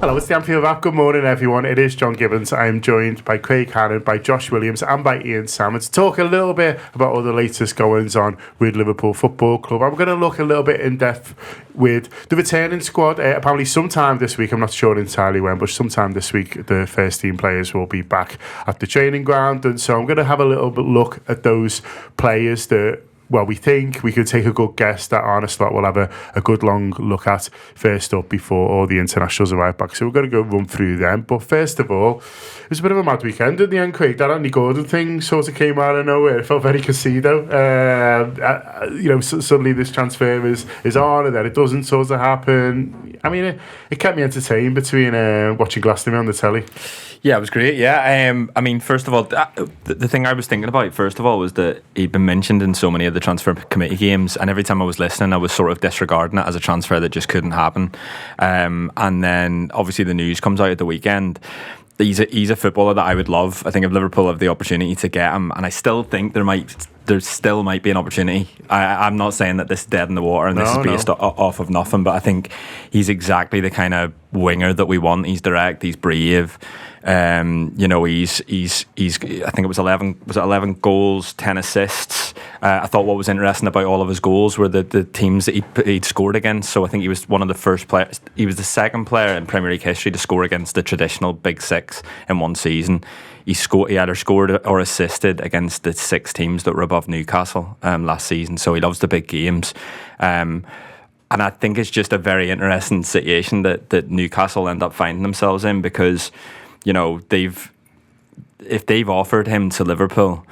Hello, it's the Anfield Wrap. Good morning, everyone. It is John Gibbons. I am joined by Craig Hannan, by Josh Williams, and by Ian Salmon to talk a little bit about all the latest goings on with Liverpool Football Club. I'm going to look a little bit in depth with the returning squad. Apparently, sometime this week, I'm not sure entirely when, but sometime this week, the first team players will be back at the training ground. And so I'm going to have a little bit look at those players that, well, we think we could take a good guess that Arne Slot will have a good long look at first up before all the internationals arrive back. So we're going to go run through them. But first of all, it was a bit of a mad weekend at the end, Craig. That Andy Gordon thing sort of came out of nowhere. It felt very Casido. Suddenly this transfer is on and then it doesn't sort of happen. I mean, it kept me entertained between watching Glastonbury on the telly. Yeah, it was great, yeah. I mean, first of all, the thing I was thinking about, first of all, was that he'd been mentioned in so many of the transfer committee games, and every time I was listening, I was sort of disregarding it as a transfer that just couldn't happen. And then, obviously, the news comes out at the weekend. He's a footballer that I would love. I think if Liverpool have the opportunity to get him, and I still think there still might be an opportunity. I'm not saying that this is dead in the water and this is based off of nothing, but I think he's exactly the kind of winger that we want. He's direct, he's brave. He's I think it was 11 goals, 10 assists. I thought what was interesting about all of his goals were the teams that he'd scored against. So I think he was one of the first players. He was the second player in Premier League history to score against the traditional Big Six in one season. He either scored or assisted against the 6 teams that were above Newcastle last season. So he loves the big games. And I think it's just a very interesting situation that Newcastle end up finding themselves in, because, you know, if they've offered him to Liverpool,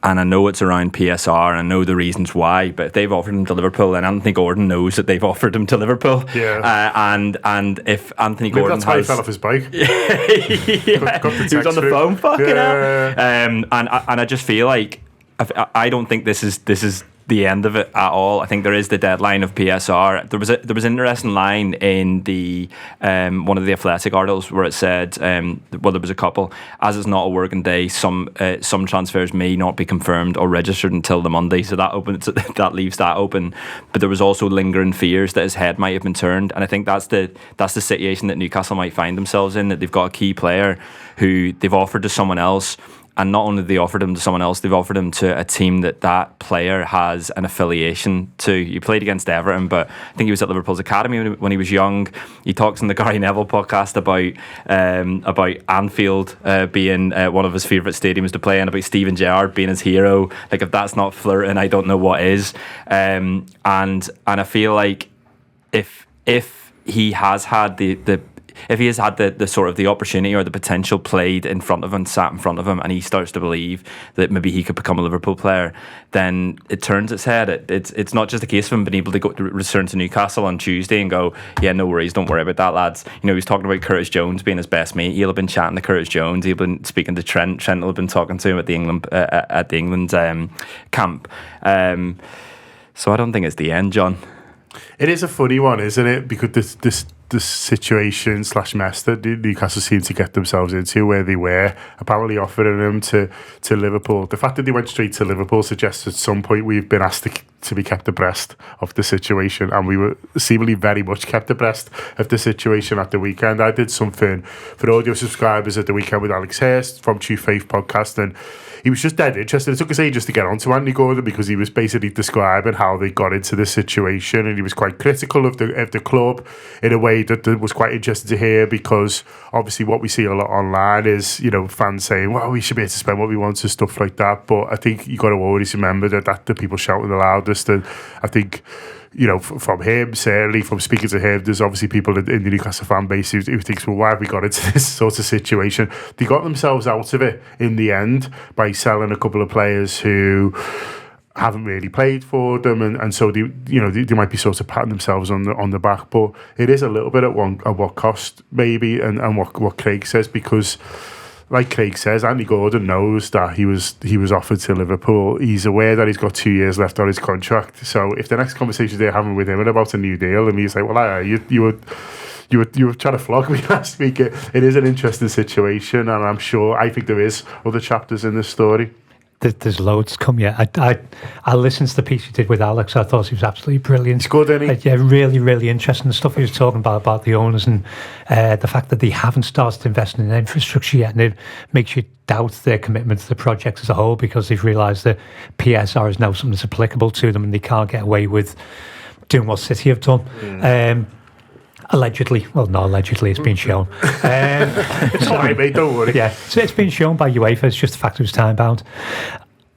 and I know it's around PSR and I know the reasons why, but if they've offered him to Liverpool, then Anthony Gordon knows that they've offered him to Liverpool. Yeah. And if Anthony Maybe Gordon that's why he fell off his bike. Yeah. He was on the phone, fucking hell. And I just feel like I don't think this is the end of it at all. I think there is the deadline of PSR. There was an interesting line in the one of the Athletic articles where it said, there was a couple, as it's not a working day, some transfers may not be confirmed or registered until the Monday, so that leaves that open. But there was also lingering fears that his head might have been turned, and I think that's the situation that Newcastle might find themselves in, that they've got a key player who they've offered to someone else. And not only have they offered him to someone else, they've offered him to a team that player has an affiliation to. He played against Everton, but I think he was at Liverpool's academy when he was young. He talks in the Gary Neville podcast about Anfield being one of his favourite stadiums to play in, about Steven Gerrard being his hero. Like, if that's not flirting, I don't know what is. And I feel like if he has had if he has had the sort of the opportunity or the potential played in front of him, sat in front of him, and he starts to believe that maybe he could become a Liverpool player, then it turns its head. It's not just a case of him being able to return to Newcastle on Tuesday and go, yeah, no worries, don't worry about that, lads. You know, he was talking about Curtis Jones being his best mate. He'll have been chatting to Curtis Jones. He'll have been speaking to Trent. Trent will have been talking to him at the England camp. So I don't think it's the end, John. It is a funny one, isn't it? Because this situation / mess that Newcastle seemed to get themselves into, where they were apparently offering them to Liverpool. The fact that they went straight to Liverpool suggests at some point we've been asked to be kept abreast of the situation, and we were seemingly very much kept abreast of the situation at the weekend. I did something for audio subscribers at the weekend with Alex Hurst from True Faith podcast, and he was just dead interested. It took us ages to get onto Anthony Gordon because he was basically describing how they got into this situation, and he was quite critical of the club in a way that was quite interesting to hear, because obviously what we see a lot online is, you know, fans saying, well, we should be able to spend what we want and stuff like that. But I think you got to always remember that the people shouting the loudest, and I think, you know, from him, certainly from speaking to him, there's obviously people in the Newcastle fan base who thinks, well, why have we got into this sort of situation? They got themselves out of it in the end by selling a couple of players who haven't really played for them, and so they might be sort of patting themselves on the back. But it is a little bit at what cost, maybe, and what Craig says, because, like Craig says, Anthony Gordon knows that he was offered to Liverpool. He's aware that he's got 2 years left on his contract. So if the next conversation they're having with him about a new deal, and he's like, well, you were trying to flog me last week. It is an interesting situation, and I think there is other chapters in this story. There's loads to come yet. I listened to the piece you did with Alex. I thought he was absolutely brilliant. He's good, isn't he? Yeah, really, really interesting. The stuff he was talking about the owners and the fact that they haven't started investing in infrastructure yet, and it makes you doubt their commitment to the project as a whole, because they've realised that PSR is now something that's applicable to them, and they can't get away with doing what City have done. Allegedly. Well, not allegedly, it's been shown. It's all right, mate, don't worry. Yeah, so it's been shown by UEFA. It's just the fact it was time-bound.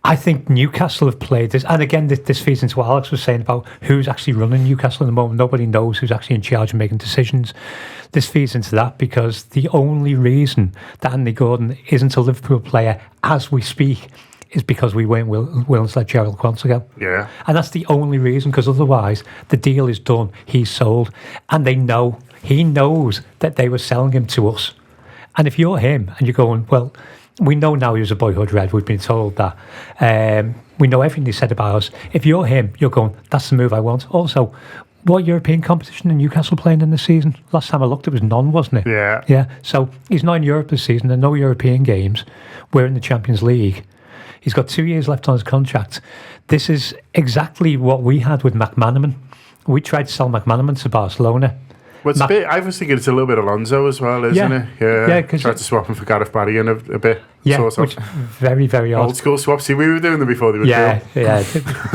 I think Newcastle have played this, and again, this feeds into what Alex was saying about who's actually running Newcastle at the moment. Nobody knows who's actually in charge of making decisions. This feeds into that, because the only reason that Anthony Gordon isn't a Liverpool player as we speak is because we weren't willing to let Gerald Quanta go. Yeah. And that's the only reason, because otherwise the deal is done, he's sold, and he knows that they were selling him to us. And if you're him and you're going, well, we know now he was a boyhood Red, we've been told that. We know everything he said about us. If you're him, you're going, that's the move I want. Also, what European competition in Newcastle playing in this season? Last time I looked, it was none, wasn't it? Yeah. Yeah. So he's not in Europe this season. There are no European games. We're in the Champions League. He's got 2 years left on his contract. This is exactly what we had with McManaman. We tried to sell McManaman to Barcelona. Well, I was thinking it's a little bit Alonso as well, isn't it? Yeah. Tried to swap him for Gareth Barry in a bit. Yeah, sort of. which very, very odd. Old school swaps. See, we were doing them before they were cool. Yeah.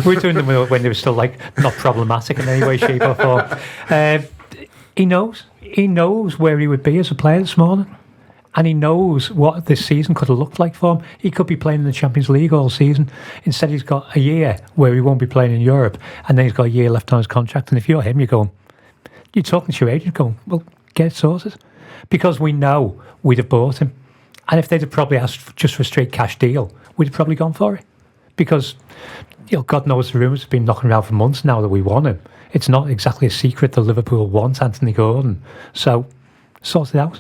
We were doing them when they were still not problematic in any way, shape or form. He knows where he would be as a player this morning. And he knows what this season could have looked like for him. He could be playing in the Champions League all season. Instead, he's got a year where he won't be playing in Europe, and then he's got a year left on his contract. And if you're him, you're talking to your agent going, well, get it sorted. Because we know we'd have bought him. And if they'd have probably asked just for a straight cash deal, we'd have probably gone for it. Because, God knows the rumours have been knocking around for months now that we want him. It's not exactly a secret that Liverpool want Anthony Gordon. So, sort it out.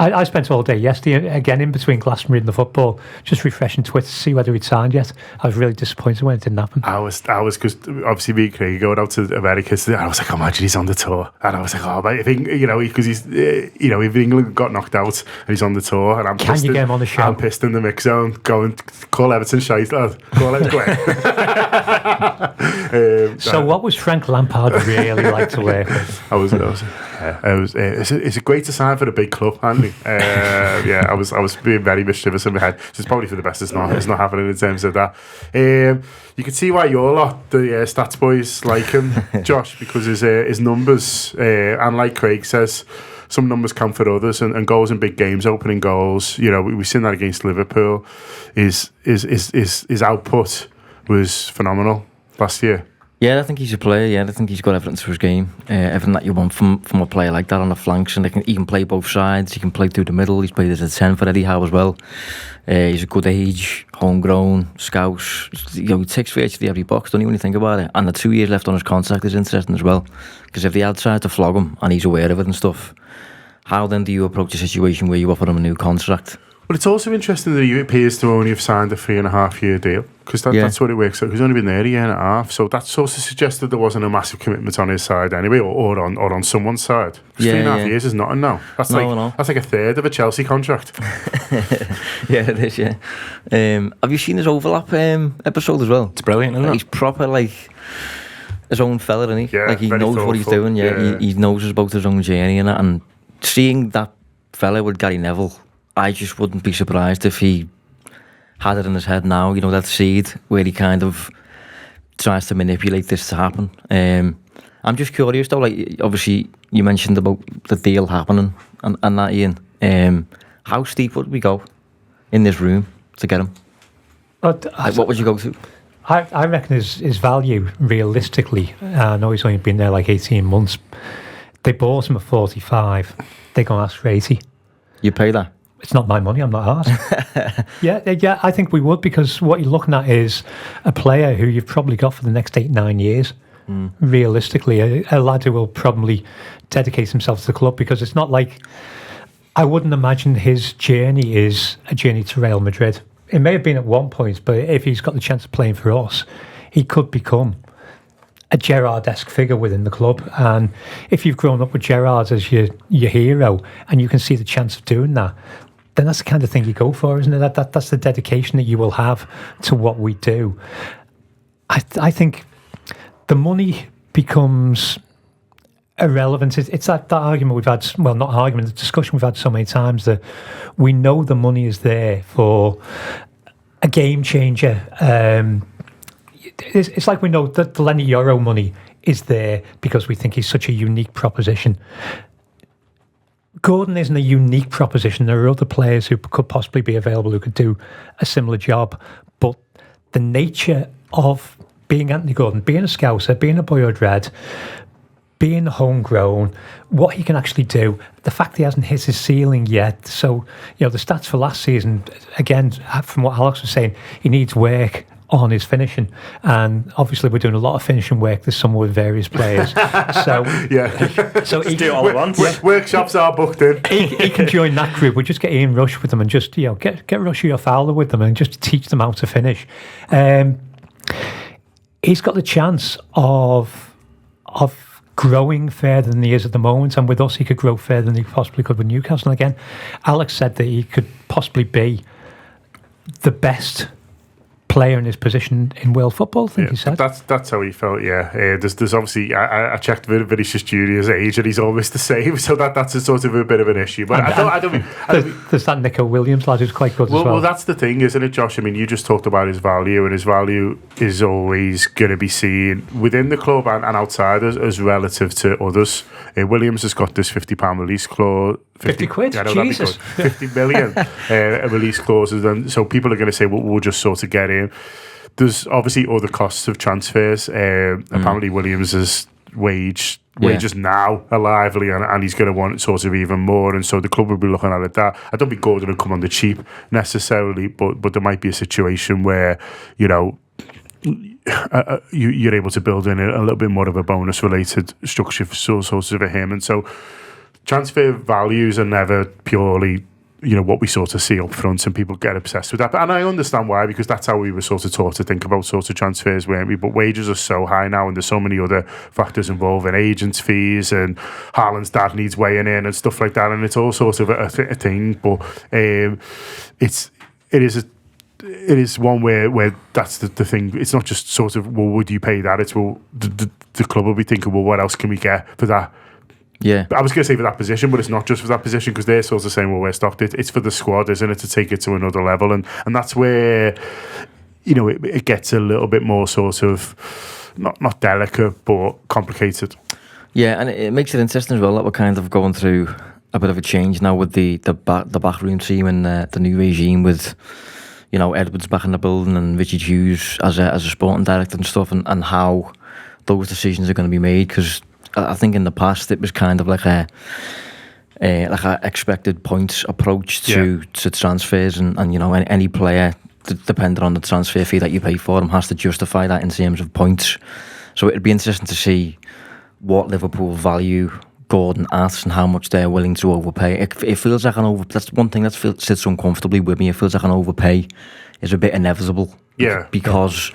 I spent all day yesterday, again, in between Glastonbury and the football, just refreshing Twitter to see whether he'd signed yet. I was really disappointed when it didn't happen. I was because obviously me and Craig going out to America today, and I was like, imagine he's on the tour. And I was like, oh, I think, because he's, if England got knocked out and he's on the tour, and I'm Can pissed you get him on the show? I'm pissed in the mix zone, going, call Everton shite, lad. Call it, go So what was Frank Lampard really like to work with? It's a great design for a big club, Andy. I was being very mischievous in my head. So it's probably for the best. It's not happening in terms of that. You can see why your lot, the stats boys, like him, Josh, because his numbers, and like Craig says, some numbers count for others, and goals in big games, opening goals. We've seen that against Liverpool. His output was phenomenal last year. Yeah, I think he's a player. Yeah, I think he's got everything to his game. Everything that you want from a player like that on the flanks, and he can play both sides. He can play through the middle. He's played as a 10 for Eddie Howe as well. He's a good age, homegrown, scouts. He ticks virtually every box. Don't even think about it. And the 2 years left on his contract is interesting as well, because if they had tried to flog him and he's aware of it and stuff, how then do you approach a situation where you offer him a new contract? But it's also interesting that he appears to only have signed a 3.5-year deal, because that's what it works out. He's only been there a year and a half, so that sort of suggests that there wasn't a massive commitment on his side anyway, or on someone's side. 3.5 years is nothing now. That's like a third of a Chelsea contract. Yeah, it is. Yeah. Have you seen his overlap episode as well? It's brilliant, isn't it? He's proper his own fella, isn't he? Yeah, he knows what he's doing. Yeah. He knows about his own journey and that. And seeing that fella with Gary Neville, I just wouldn't be surprised if he had it in his head now, that seed where he kind of tries to manipulate this to happen. I'm just curious though, obviously you mentioned about the deal happening and that, Ian. How steep would we go in this room to get him? What would you go to? I reckon his value, realistically, I know he's only been there 18 months. They bought him at 45. They're going to ask for 80. You pay that? It's not my money, I'm not asked. Yeah, I think we would, because what you're looking at is a player who you've probably got for the next 8-9 years. Realistically, a lad who will probably dedicate himself to the club, because it's not like, I wouldn't imagine his journey is a journey to Real Madrid. It may have been at one point, but if he's got the chance of playing for us, he could become a Gerrard-esque figure within the club. And if you've grown up with Gerrard as your hero, and you can see the chance of doing that, then that's the kind of thing you go for, isn't it? That's the dedication that you will have to what we do. I think the money becomes irrelevant. It's that argument we've had, well, not argument, the discussion we've had so many times, that we know the money is there for a game changer. It's like we know that the Lenny Yoro money is there because we think he's such a unique proposition. Gordon isn't a unique proposition. There are other players who could possibly be available who could do a similar job, but the nature of being Anthony Gordon, being a Scouser, being a boyhood red, being homegrown, what he can actually do, the fact he hasn't hit his ceiling yet. So, the stats for last season, again, from what Alex was saying, he needs work on his finishing, and obviously we're doing a lot of finishing work this summer with various players. So so he do it all at once. Workshops are booked in. He can join that group. We just get Ian Rush with them and just get Rushy or Fowler with them and just teach them how to finish. He's got the chance of growing further than he is at the moment, and with us he could grow further than he possibly could with Newcastle. And again, Alex said that he could possibly be the best player in his position in world football, I think he said. That's how he felt, yeah. There's obviously, I checked Vinicius Junior's age and he's almost the same, so that's a sort of a bit of an issue. But I don't there's that Nico Williams lad who's quite good as well. Well, that's the thing, isn't it, Josh? I mean, you just talked about his value, and his value is always going to be seen within the club and outside as relative to others. Williams has got this £50 release clause. 50 quid? Yeah, Jesus. 50 million release clauses. And so people are going to say, well, we'll just sort of get in. There's obviously other costs of transfers. Apparently Williams' wages now are lively, and he's going to want sort of even more. And so the club will be looking at it that. I don't think Gordon will come on the cheap necessarily, but there might be a situation where, you're able to build in a little bit more of a bonus-related structure for sort of him. And so transfer values are never purely, what we sort of see up front, and people get obsessed with that. And I understand why, because that's how we were sort of taught to think about sort of transfers, weren't we? But wages are so high now, and there's so many other factors involved, in agents' fees, and Haaland's dad needs weighing in and stuff like that, and it's all sort of a thing. But it is one where that's the thing. It's not just sort of, well, would you pay that? It's, well, the club will be thinking, well, what else can we get for that? Yeah, I was going to say for that position, but it's not just for that position, because they're sort of saying, well, we're stocked. It's for the squad, isn't it, to take it to another level, and that's where it gets a little bit more sort of not delicate but complicated. Yeah, and it makes it interesting as well that we're kind of going through a bit of a change now with the backroom team and the new regime with Edwards back in the building and Richard Hughes as a sporting director and stuff, and how those decisions are going to be made, because I think in the past it was kind of like a expected points approach to transfers, and any player, depending on the transfer fee that you pay for them, has to justify that in terms of points. So it'd be interesting to see what Liverpool value Gordon at and how much they're willing to overpay. It feels like that's one thing that sits uncomfortably with me. It feels like an overpay is a bit inevitable. Yeah, because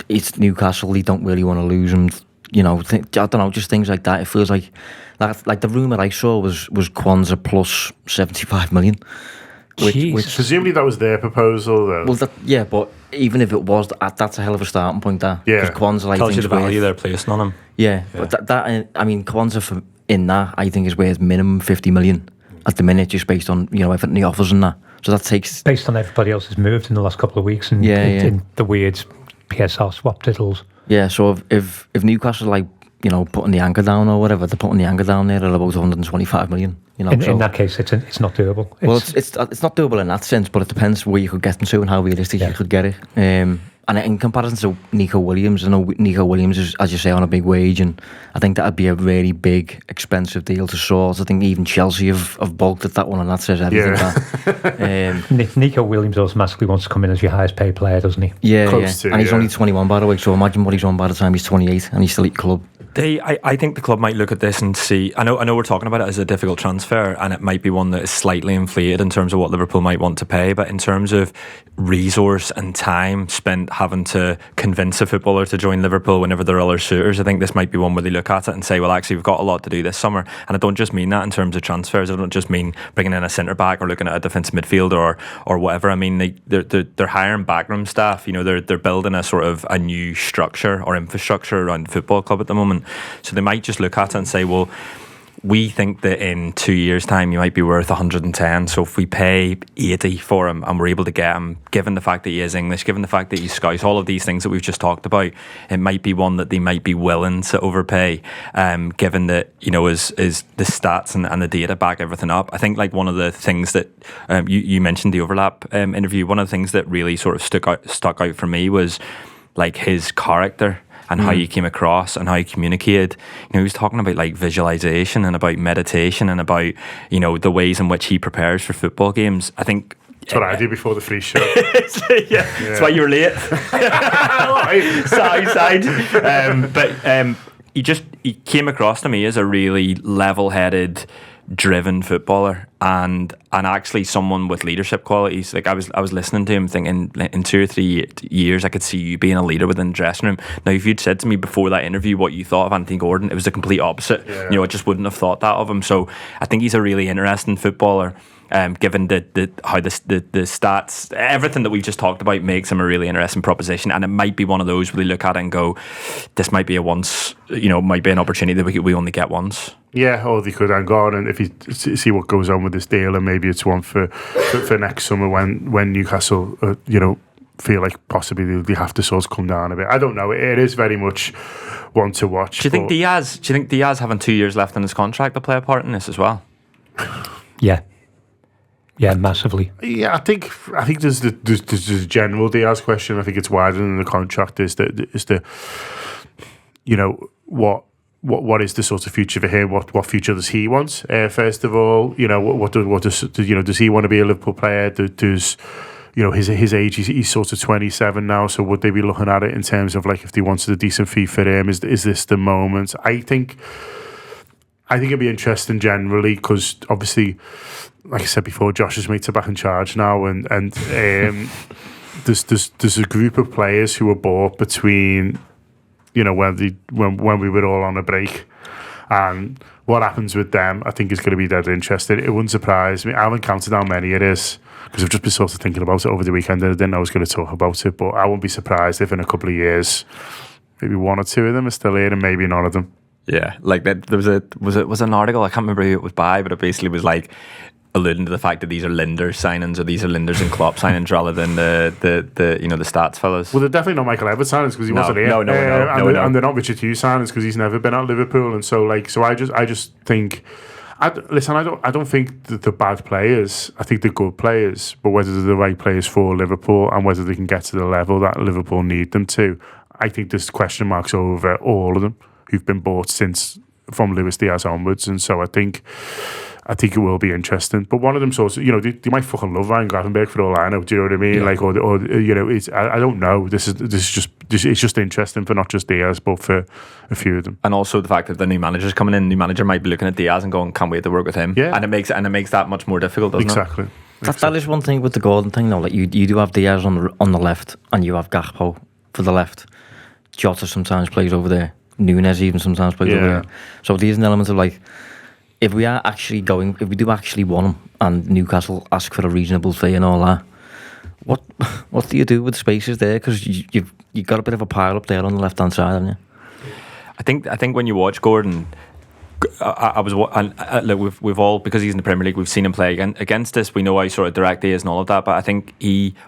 it's Newcastle. They don't really want to lose him. I don't know, just things like that. It feels like the rumour I saw was Kwanzaa plus 75 million. Which presumably that was their proposal, though. Well, but even if it was, that's a hell of a starting point. Because Kwanzaa, tells you the value they're placing on him. Yeah, but Kwanzaa in that, I think, is worth minimum 50 million at the minute, just based on everything he offers and that. So that takes, based on everybody else has moved in the last couple of weeks, and in the weird PSR swap diddles. Yeah, so if Newcastle putting the anchor down or whatever, they're putting the anchor down there at about 125 million. In that case, it's not doable. It's not doable in that sense, but it depends where you could get them to and how realistic you could get it. And in comparison to Nico Williams, I know Nico Williams is, as you say, on a big wage, and I think that'd be a really big, expensive deal to sort. I think even Chelsea have balked at that one, and that says everything. Nico Williams automatically wants to come in as your highest paid player, doesn't he? Yeah, and he's only 21, by the way, so imagine what he's on by the time he's 28, and he's still at club. I think the club might look at this and see. I know we're talking about it as a difficult transfer, and it might be one that is slightly inflated in terms of what Liverpool might want to pay. But in terms of resource and time spent having to convince a footballer to join Liverpool whenever there are other suitors, I think this might be one where they look at it and say, well, actually, we've got a lot to do this summer. And I don't just mean that in terms of transfers. I don't just mean bringing in a centre back or looking at a defensive midfielder or whatever. I mean, they're hiring backroom staff. They're building a sort of a new structure or infrastructure around the football club at the moment. So they might just look at it and say, well, we think that in 2 years' time you might be worth 110. So if we pay 80 for him and we're able to get him, given the fact that he is English, given the fact that he's Scouse, all of these things that we've just talked about, it might be one that they might be willing to overpay, given that, is the stats and the data back everything up. I think like one of the things that you mentioned the overlap interview, one of the things that really sort of stuck out for me was like his character and how he came across and how he communicated. He was talking about like visualization and about meditation and about, the ways in which he prepares for football games. I think that's what I do before the free show. That's why you were late. Side. But he came across to me as a really level-headed, driven footballer and actually someone with leadership qualities. Like I was listening to him thinking in 2 or 3 years I could see you being a leader within the dressing room. Now if you'd said to me before that interview what you thought of Anthony Gordon, it was the complete opposite. I just wouldn't have thought that of him. So I think he's a really interesting footballer. Given how the stats, everything that we've just talked about makes him a really interesting proposition, and it might be one of those where they look at it and go, this might be might be an opportunity that we only get once. Yeah, or they could hang on and if you see what goes on with this deal, and maybe it's one for next summer when Newcastle feel like possibly they have to sort of come down a bit. I don't know. It is very much one to watch. Do you think Diaz having 2 years left in his contract will play a part in this as well? Yeah, massively. Yeah, I think there's a general Diaz question. I think it's wider than the contract. Is the what is the sort of future for him? What future does he want? First of all, what does he want to be a Liverpool player? Does his age? He's sort of 27 now. So would they be looking at it in terms of like if they wanted a decent fee for him? Is this the moment? I think it'd be interesting generally because obviously, like I said before, Josh's mates are back in charge now, and there's a group of players who were bought between when we were all on a break, and what happens with them I think is going to be dead interesting. It wouldn't surprise me. I haven't counted how many it is because I've just been sort of thinking about it over the weekend and I didn't know I was going to talk about it, but I wouldn't be surprised if in a couple of years maybe 1 or 2 of them are still here and maybe none of them. Yeah, like that. There was an article, I can't remember who it was by, but it basically was like alluding to the fact that these are Linders signings or these are Linders and Klopp signings rather than the stats fellas. Well, they're definitely not Michael Everett signings because he wasn't here. No. And they're not Richard Hughes signings because he's never been at Liverpool, and so I just think. I don't think that they're bad players. I think they're good players, but whether they're the right players for Liverpool and whether they can get to the level that Liverpool need them to, I think there's question marks over all of them who've been bought since from Luis Diaz onwards, and so I think it will be interesting. But one of them sort of, they might fucking love Ryan Gravenberch for all I know. Do you know what I mean? Yeah. Like, or it's I don't know. This is just interesting for not just Diaz, but for a few of them. And also the fact that the new manager's coming in, the new manager might be looking at Diaz and going, "Can't wait to work with him." Yeah, and it makes that much more difficult, doesn't it? Exactly. That is one thing with the Gordon thing, though. Like you do have Diaz on the left, and you have Gakpo for the left. Jota sometimes plays over there. Nunes even sometimes plays over there. So there's an element of like, if we do actually want him, and Newcastle ask for a reasonable fee and all that, what do you do with the spaces there? Because you've got a bit of a pile up there on the left hand side, haven't you? I think when you watch Gordon, look, we've all, because he's in the Premier League, we've seen him play against us. We know how sort of direct he is and all of that. But I think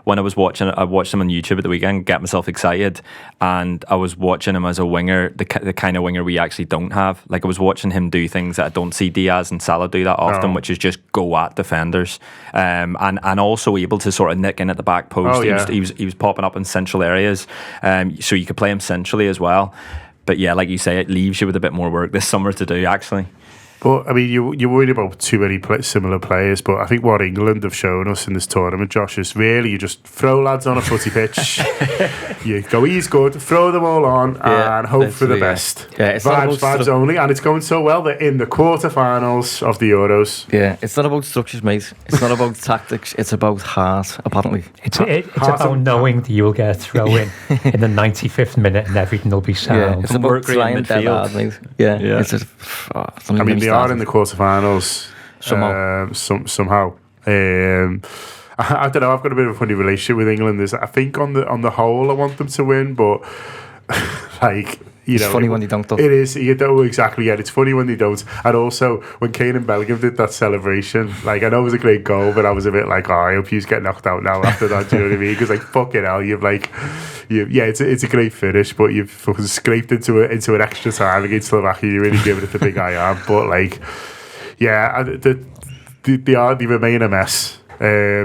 when I watched him on YouTube at the weekend, get myself excited, and I was watching him as a winger, the kind of winger we actually don't have. Like I was watching him do things that I don't see Diaz and Salah do that often, which is just go at defenders, and also able to sort of nick in at the back post. He was popping up in central areas, so you could play him centrally as well. But yeah, like you say, it leaves you with a bit more work this summer to do, actually. But I mean, you're worried about too many similar players. But I think what England have shown us in this tournament, Josh, is really you just throw lads on a footy pitch. You go, he's good. Throw them all on and hope for the best. Yeah, it's vibes only, and it's going so well. They're in the quarterfinals of the Euros. Yeah, it's not about structures, mate. It's not about tactics. It's about heart. Apparently, it's about knowing that you'll get a throw in the 95th minute and everything will be sound. Yeah, it's about trying dead hard, mate. Yeah. It's just, I mean, they are in the quarterfinals somehow. I don't know. I've got a bit of a funny relationship with England. I think on the whole, I want them to win, but like. It's funny when they don't. It is. You don't exactly. Yeah, it's funny when they don't. And also when Kane and Bellingham did that celebration, like I know it was a great goal, but I was a bit like, I hope you get knocked out now after that. Do you know what I mean? Because like fucking hell, it's a great finish, but you've fucking scraped into an extra time against Slovakia. You're really giving it the big I am. But like, yeah, they remain a mess.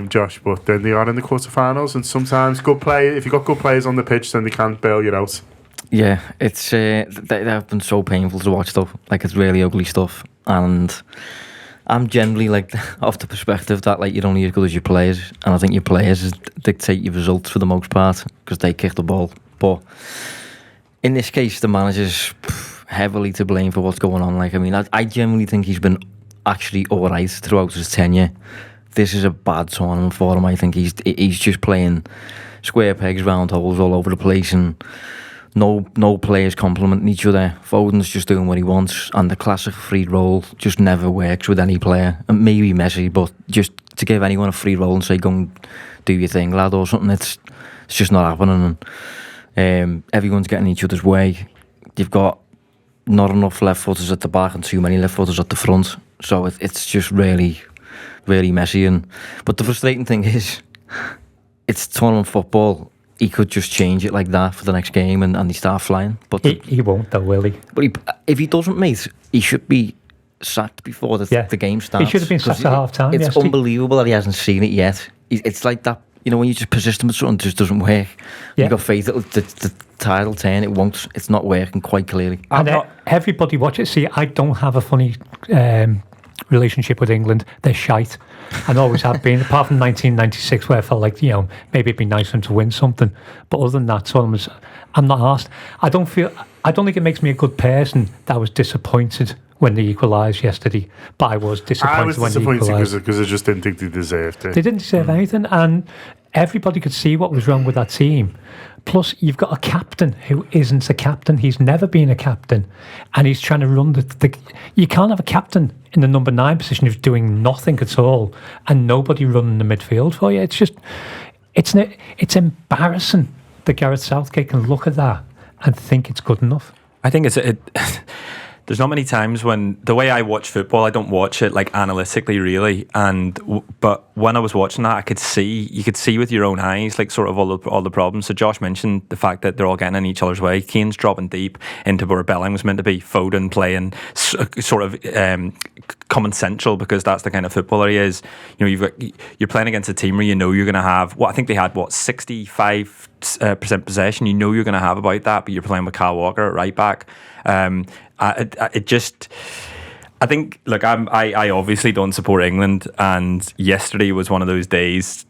Josh, but then they are in the quarterfinals, and sometimes if you've got good players on the pitch, then they can't bail you out. Yeah, it's they have been so painful to watch though. Like it's really ugly stuff, and I'm generally like of the perspective that like you're only as good as your players, and I think your players dictate your results for the most part because they kick the ball. But in this case, the manager's heavily to blame for what's going on. Like I mean, I genuinely think he's been actually alright throughout his tenure. This is a bad tournament for him. I think he's just playing square pegs, round holes all over the place, and no players complementing each other. Foden's just doing what he wants, and the classic free roll just never works with any player. And maybe Messi, but just to give anyone a free roll and say, go and do your thing, lad, or something, it's just not happening. And everyone's getting each other's way. You've got not enough left footers at the back and too many left footers at the front. So it's just really, really messy. But the frustrating thing is, it's tournament football. He could just change it like that for the next game and they start flying. But he won't though, will he? But if he doesn't, mate, he should be sacked before the game starts. He should have been sacked at half time. It's unbelievable that he hasn't seen it yet. It's like that, when you just persist with something, it just doesn't work. You've got faith that the tide will turn. It won't. It's not working quite clearly. And everybody watch it. See, I don't have a funny relationship with England. They're shite and always have been, apart from 1996 where I felt like maybe it'd be nice for them to win something, but other than that, I'm not arsed. I don't think it makes me a good person that I was disappointed when they equalised yesterday, but I was disappointed when they equalised because I just didn't think they deserved it. They didn't deserve anything, and everybody could see what was wrong with that team. Plus, you've got a captain who isn't a captain. He's never been a captain. And he's trying to run the... You can't have a captain in the number 9 position who's doing nothing at all and nobody running the midfield for you. It's just... It's embarrassing that Gareth Southgate can look at that and think it's good enough. I think there's not many times when the way I watch football, I don't watch it like analytically really, but when I was watching that, you could see with your own eyes like sort of all the problems. So Josh mentioned the fact that they're all getting in each other's way. Kane's dropping deep into where Bellingham was meant to be. Foden playing sort of common central because that's the kind of footballer he is. You're playing against a team where you're going to have I think they had 65% possession. You're going to have about that, but you're playing with Kyle Walker at right back. I think, look, I obviously don't support England, and yesterday was one of those days.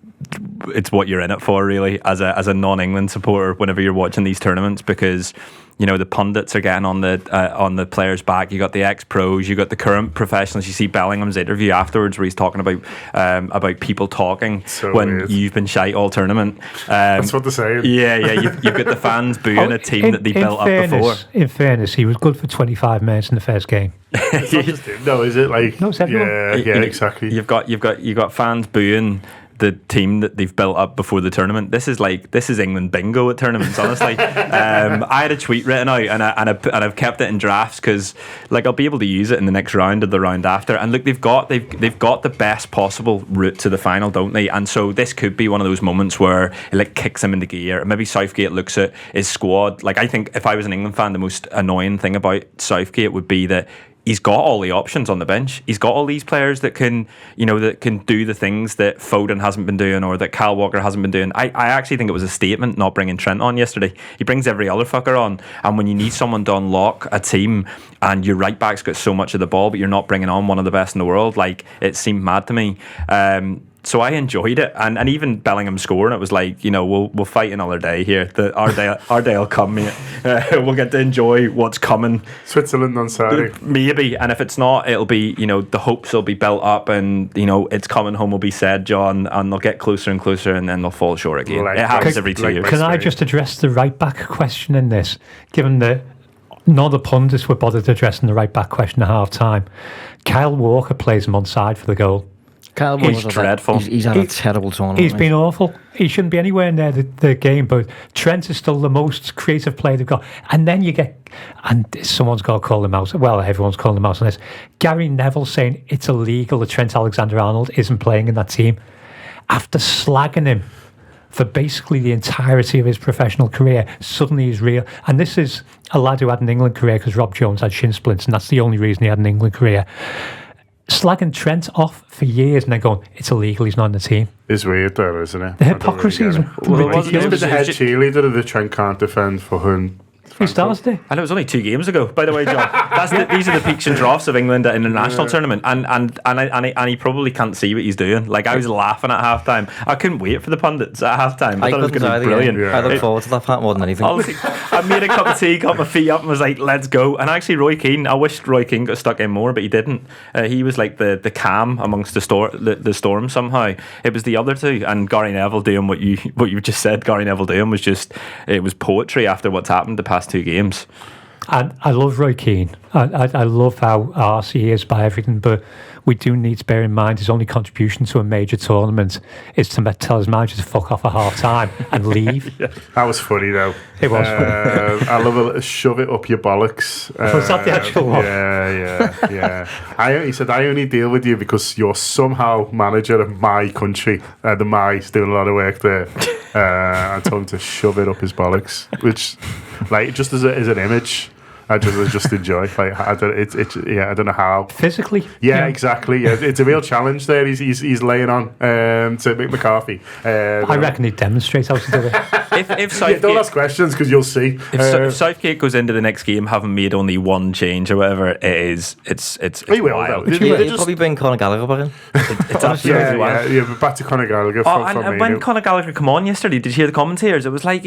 It's what you're in it for, really, as a non-England supporter. Whenever you're watching these tournaments, because the pundits are getting on the players' back. You got the ex-pros, you got the current professionals. You see Bellingham's interview afterwards where he's talking about people talking when weird. You've been shite all tournament. That's what they're saying. Yeah. You've got the fans booing a team that they built up before. In fairness, he was good for 25 minutes in the first game. It's not just him, though, is it? Like, no, it's everyone. Yeah, exactly. You've got fans booing the team that they've built up before the tournament. This is England bingo at tournaments, honestly. I had a tweet written out and I've kept it in drafts because I'll be able to use it in the next round or the round after. And look, they've got the best possible route to the final, don't they? And so this could be one of those moments where it kicks them into gear. Maybe Southgate looks at his squad. I think if I was an England fan, the most annoying thing about Southgate would be that he's got all the options on the bench. He's got all these players that can do the things that Foden hasn't been doing or that Kyle Walker hasn't been doing. I actually think it was a statement not bringing Trent on yesterday. He brings every other fucker on, and when you need someone to unlock a team and your right back's got so much of the ball but you're not bringing on one of the best in the world, like, it seemed mad to me. So I enjoyed it, and even Bellingham scoring, it was like, we'll fight another day here. Our day will come, mate. We'll get to enjoy what's coming. Switzerland on Saturday, maybe, and if it's not, it'll be, the hopes will be built up, and it's coming home will be said, John, and they'll get closer and closer, and then they'll fall short again. It happens every 2 years. Can I just address the right back question in this, given that none of the pundits were bothered addressing the right back question at half time? Kyle Walker plays him on side for the goal. Kyle He's dreadful. He's had a terrible tournament. He's been awful. He shouldn't be anywhere near the game, but Trent is still the most creative player they've got. And then you get, and someone's got to call him out. Well, everyone's calling him out on this. Gary Neville saying it's illegal that Trent Alexander-Arnold isn't playing in that team after slagging him for basically the entirety of his professional career. Suddenly he's real. And this is a lad who had an England career because Rob Jones had shin splints, and that's the only reason he had an England career. Slagging Trent off for years and then going, it's illegal, he's not in the team. It's weird though, isn't it? The hypocrisy is ridiculous. He's been the head cheerleader of the Trent can't defend for him. He started it. And it was only 2 games ago, by the way, John. These are the peaks and troughs of England in the national tournament, and he probably can't see what he's doing. Like, I was laughing at half time. I couldn't wait for the pundits at half time. I thought it was going to be brilliant. I look forward to that part more than anything. I made a cup of tea, got my feet up, and was like, let's go. And actually, Roy Keane, I wished Roy Keane got stuck in more, but he didn't. He was like the calm amongst the storm somehow. It was the other two, and Gary Neville doing what you just said. Gary Neville doing was just, it was poetry after what's happened the past 2 games. And I love Roy Keane. I love how arse he is by everything, but we do need to bear in mind his only contribution to a major tournament is to tell his manager to fuck off at half time and leave. Yeah. That was funny though. It was funny. I love it. Shove it up your bollocks. Was that the actual one? Yeah. He said, I only deal with you because you're somehow manager of my country. The Mai's doing a lot of work there. I told him to shove it up his bollocks, which, like, just as an image, I just enjoy. Like, I don't know how physically. Yeah, exactly. Yeah, it's a real challenge there. He's laying on to Mick McCarthy. I reckon he'd demonstrate how to do it. If Southgate, don't ask questions because you'll see. If Southgate goes into the next game having made only one change or whatever it is, it's he will wild. though. He'll probably bring Conor Gallagher back in. It's absolutely wild. Yeah, but back to Conor Gallagher. And when Conor Gallagher come on yesterday, did you hear the commentators? It was like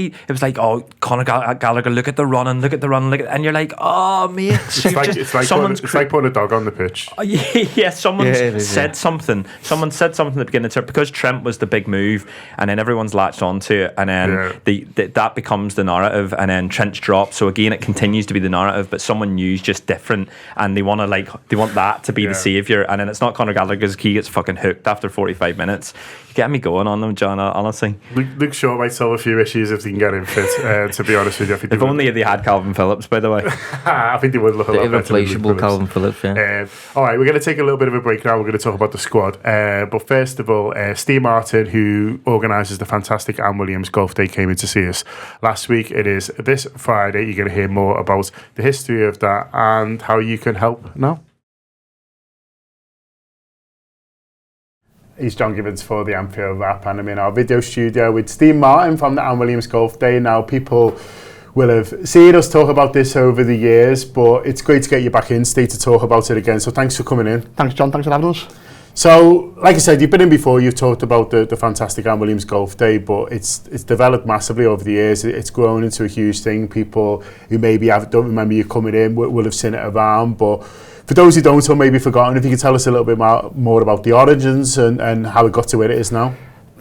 Conor Gallagher, look at the run, and you're like, oh mate, it's like putting a dog on the pitch. Yeah, someone said something. Someone said something at the beginning because Trent was the big move, and then everyone's latched onto it, and then that becomes the narrative, and then Trent's dropped. So again, it continues to be the narrative, but someone new's just different, and they want that to be the saviour, and then it's not Conor Gallagher because he gets fucking hooked after 45 minutes. You get me going on them, John. Honestly, Luke Shaw might solve a few issues if they can get him fit. To be honest with you, if only they had Calvin Phillips, by the way. I think they would look a lot better. Irreplaceable Calvin Phillips. Yeah. All right, we're going to take a little bit of a break now. We're going to talk about the squad, but first of all, Steve Martin, who organises the fantastic Anne Williams Golf Day, came in to see us last week. It is this Friday. You're going to hear more about the history of that and how you can help now. He's John Gibbons for the Anfield Wrap, and I'm in our video studio with Steve Martin from the Anne Williams Golf Day. Now, people will have seen us talk about this over the years, but it's great to get you back in, Steve, to talk about it again. So thanks for coming in. Thanks, John. Thanks for having us. So, like I said, you've been in before. You've talked about the fantastic Anne Williams Golf Day, but it's developed massively over the years. It's grown into a huge thing. People who maybe don't remember you coming in will have seen it around, but for those who don't or maybe forgotten, if you could tell us a little bit more about the origins and how it got to where it is now.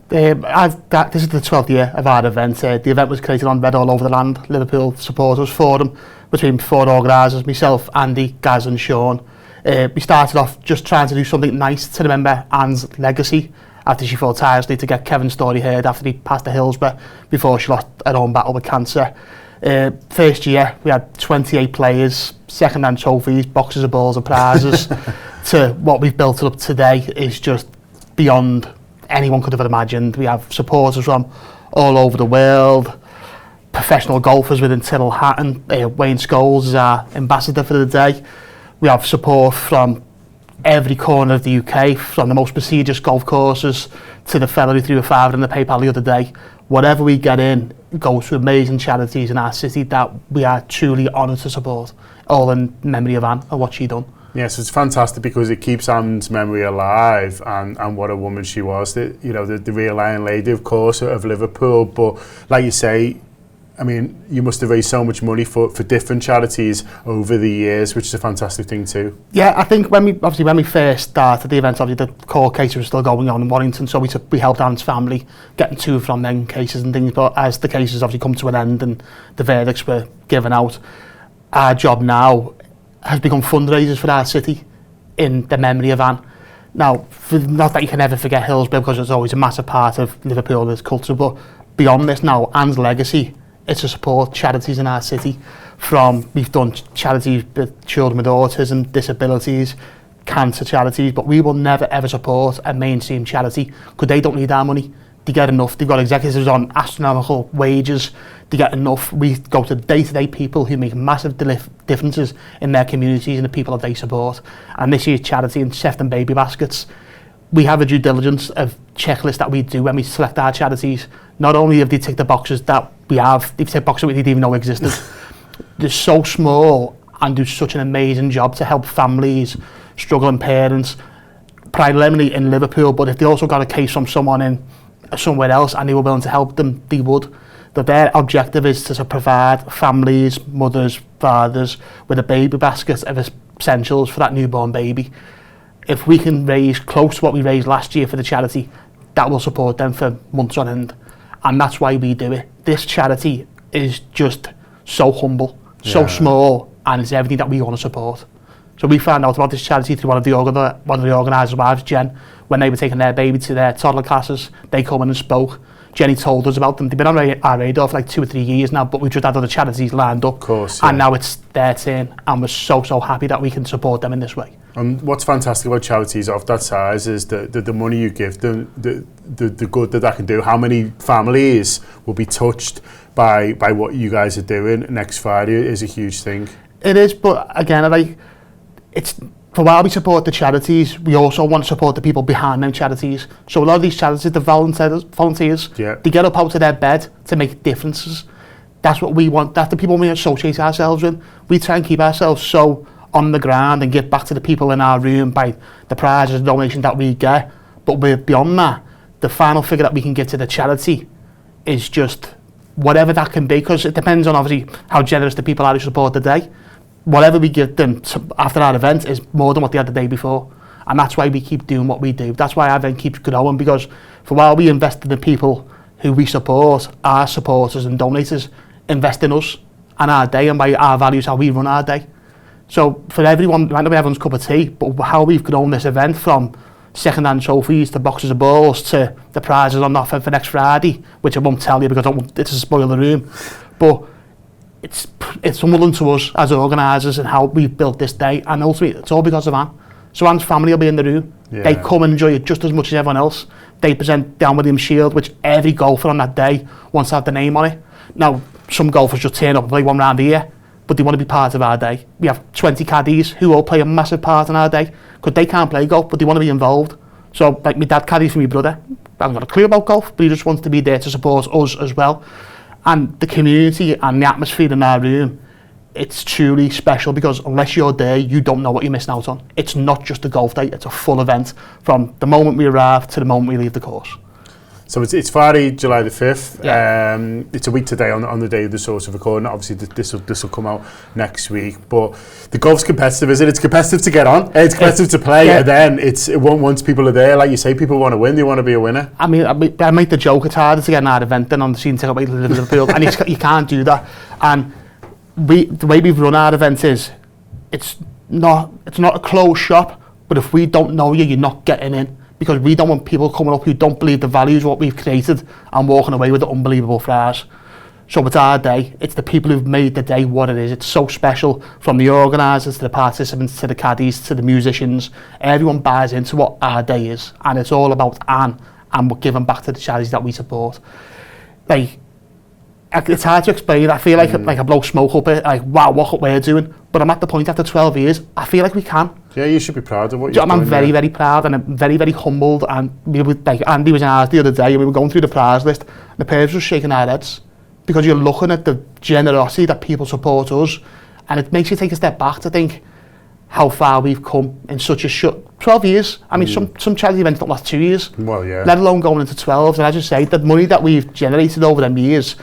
This is the 12th year of our event. The event was created on Red All Over the Land, Liverpool Supporters Forum, between 4 organisers, myself, Andy, Gaz and Sean. We started off just trying to do something nice to remember Anne's legacy after she fought tirelessly to get Kevin's story heard after he passed to Hillsborough before she lost her own battle with cancer. First year we had 28 players, second-hand trophies, boxes of balls and prizes. To what we've built up today is just beyond anyone could have imagined. We have supporters from all over the world, professional golfers within Tyrrell Hatton. Wayne Scholes is our ambassador for the day. We have support from every corner of the UK, from the most prestigious golf courses to the fella who threw a fiver in the PayPal the other day. Whatever we get in goes to amazing charities in our city that we are truly honoured to support, all in memory of Anne and what she done. Yes, it's fantastic because it keeps Anne's memory alive, and what a woman she was. The real Iron Lady, of course, of Liverpool. But like you say, I mean, you must have raised so much money for different charities over the years, which is a fantastic thing too. Yeah, I think when we first started the event, obviously the court case was still going on in Warrington, so we helped Anne's family getting to and from them cases and things. But as the cases obviously come to an end and the verdicts were given out, our job now has become fundraisers for our city in the memory of Anne. Now, not that you can ever forget Hillsborough because it's always a massive part of Liverpool, its culture, but beyond this now, Anne's legacy is to support charities in our city. We've done charities with children with autism, disabilities, cancer charities, but we will never ever support a mainstream charity because they don't need our money. They get enough. They've got executives on astronomical wages. They get enough. We go to day-to-day people who make massive differences in their communities and the people that they support. And this year's charity in Sefton Baby Baskets, we have a due diligence of checklist that we do when we select our charities. Not only have they ticked the boxes that we have, they've ticked boxes we didn't even know existed. They're so small and do such an amazing job to help families, struggling parents, primarily in Liverpool, but if they also got a case from someone in somewhere else and they were willing to help them, they would. Their objective is to provide families, mothers, fathers with a baby basket of essentials for that newborn baby. If we can raise close to what we raised last year for the charity, that will support them for months on end. And that's why we do it. This charity is just so humble, so small, and it's everything that we want to support. So we found out about this charity through one of the organisers' wives, Jen, when they were taking their baby to their toddler classes. They come in and spoke. Jenny told us about them. They've been on our radar for like 2 or 3 years now, but we've just had other charities lined up. Of course, yeah. And now it's their turn, and we're so happy that we can support them in this way. And what's fantastic about charities of that size is the money you give them, the good that can do. How many families will be touched by what you guys are doing next Friday is a huge thing. It is, but again, for while we support the charities, we also want to support the people behind them charities. So a lot of these charities, the volunteers, they get up out of their bed to make differences. That's what we want. That's the people we associate ourselves with. We try and keep ourselves so on the ground and give back to the people in our room by the prizes and donations that we get. But we're beyond that. The final figure that we can give to the charity is just whatever that can be, because it depends on obviously how generous the people are who support the day. Whatever we give them after our event is more than what they had the day before. And that's why we keep doing what we do. That's why our event keeps growing, because for a while we invested in people who we support, our supporters and donators invest in us and our day and by our values, how we run our day. So for everyone, it might not be everyone's cup of tea, but how we've grown this event from second-hand trophies to boxes of balls to the prizes on offer for next Friday, which I won't tell you because I don't want it to spoil the room. But it's humbling to us as organisers and how we've built this day, and ultimately it's all because of Anne. So Anne's family will be in the room. Yeah. They come and enjoy it just as much as everyone else. They present the Anne Williams Shield, which every golfer on that day wants to have the name on it. Now, some golfers just turn up and play one round a year, but they want to be part of our day. We have 20 caddies who all play a massive part in our day because they can't play golf, but they want to be involved. So, like my dad caddies for my brother. I haven't got a clue about golf, but he just wants to be there to support us as well. And the community and the atmosphere in our room, it's truly special because unless you're there, you don't know what you're missing out on. It's not just a golf day, it's a full event from the moment we arrive to the moment we leave the course. So it's Friday, July the 5th. Yeah. It's a week today on the day of the source of recording. Obviously, this will come out next week. But the golf's competitive, isn't it? It's competitive to get on. It's competitive to play. Yeah. And then once people are there, like you say, people want to win. They want to be a winner. I mean, I make the joke, it's harder to get an event than on the scene to go to Liverpool. And you can't do that. And the way we've run our event is, it's not a closed shop. But if we don't know you, you're not getting in. Because we don't want people coming up who don't believe the values of what we've created and walking away with the unbelievable flowers. So it's our day. It's the people who've made the day what it is. It's so special, from the organisers to the participants to the caddies to the musicians. Everyone buys into what our day is, and it's all about Anne and we're giving back to the charities that we support. Like, it's hard to explain. I feel like I blow smoke up it, like, wow, what we're doing. But I'm at the point after 12 years, I feel like we can. Yeah, you should be proud of what you're doing. I'm very, very proud, and I'm very, very humbled. And we were, like, Andy was in ours the other day, and we were going through the prize list. And the players were shaking our heads because you're looking at the generosity that people support us, and it makes you take a step back to think how far we've come in such a short 12 years. I mean, some charity events don't last 2 years. Well, yeah. Let alone going into 12. And as you say, the money that we've generated over them years,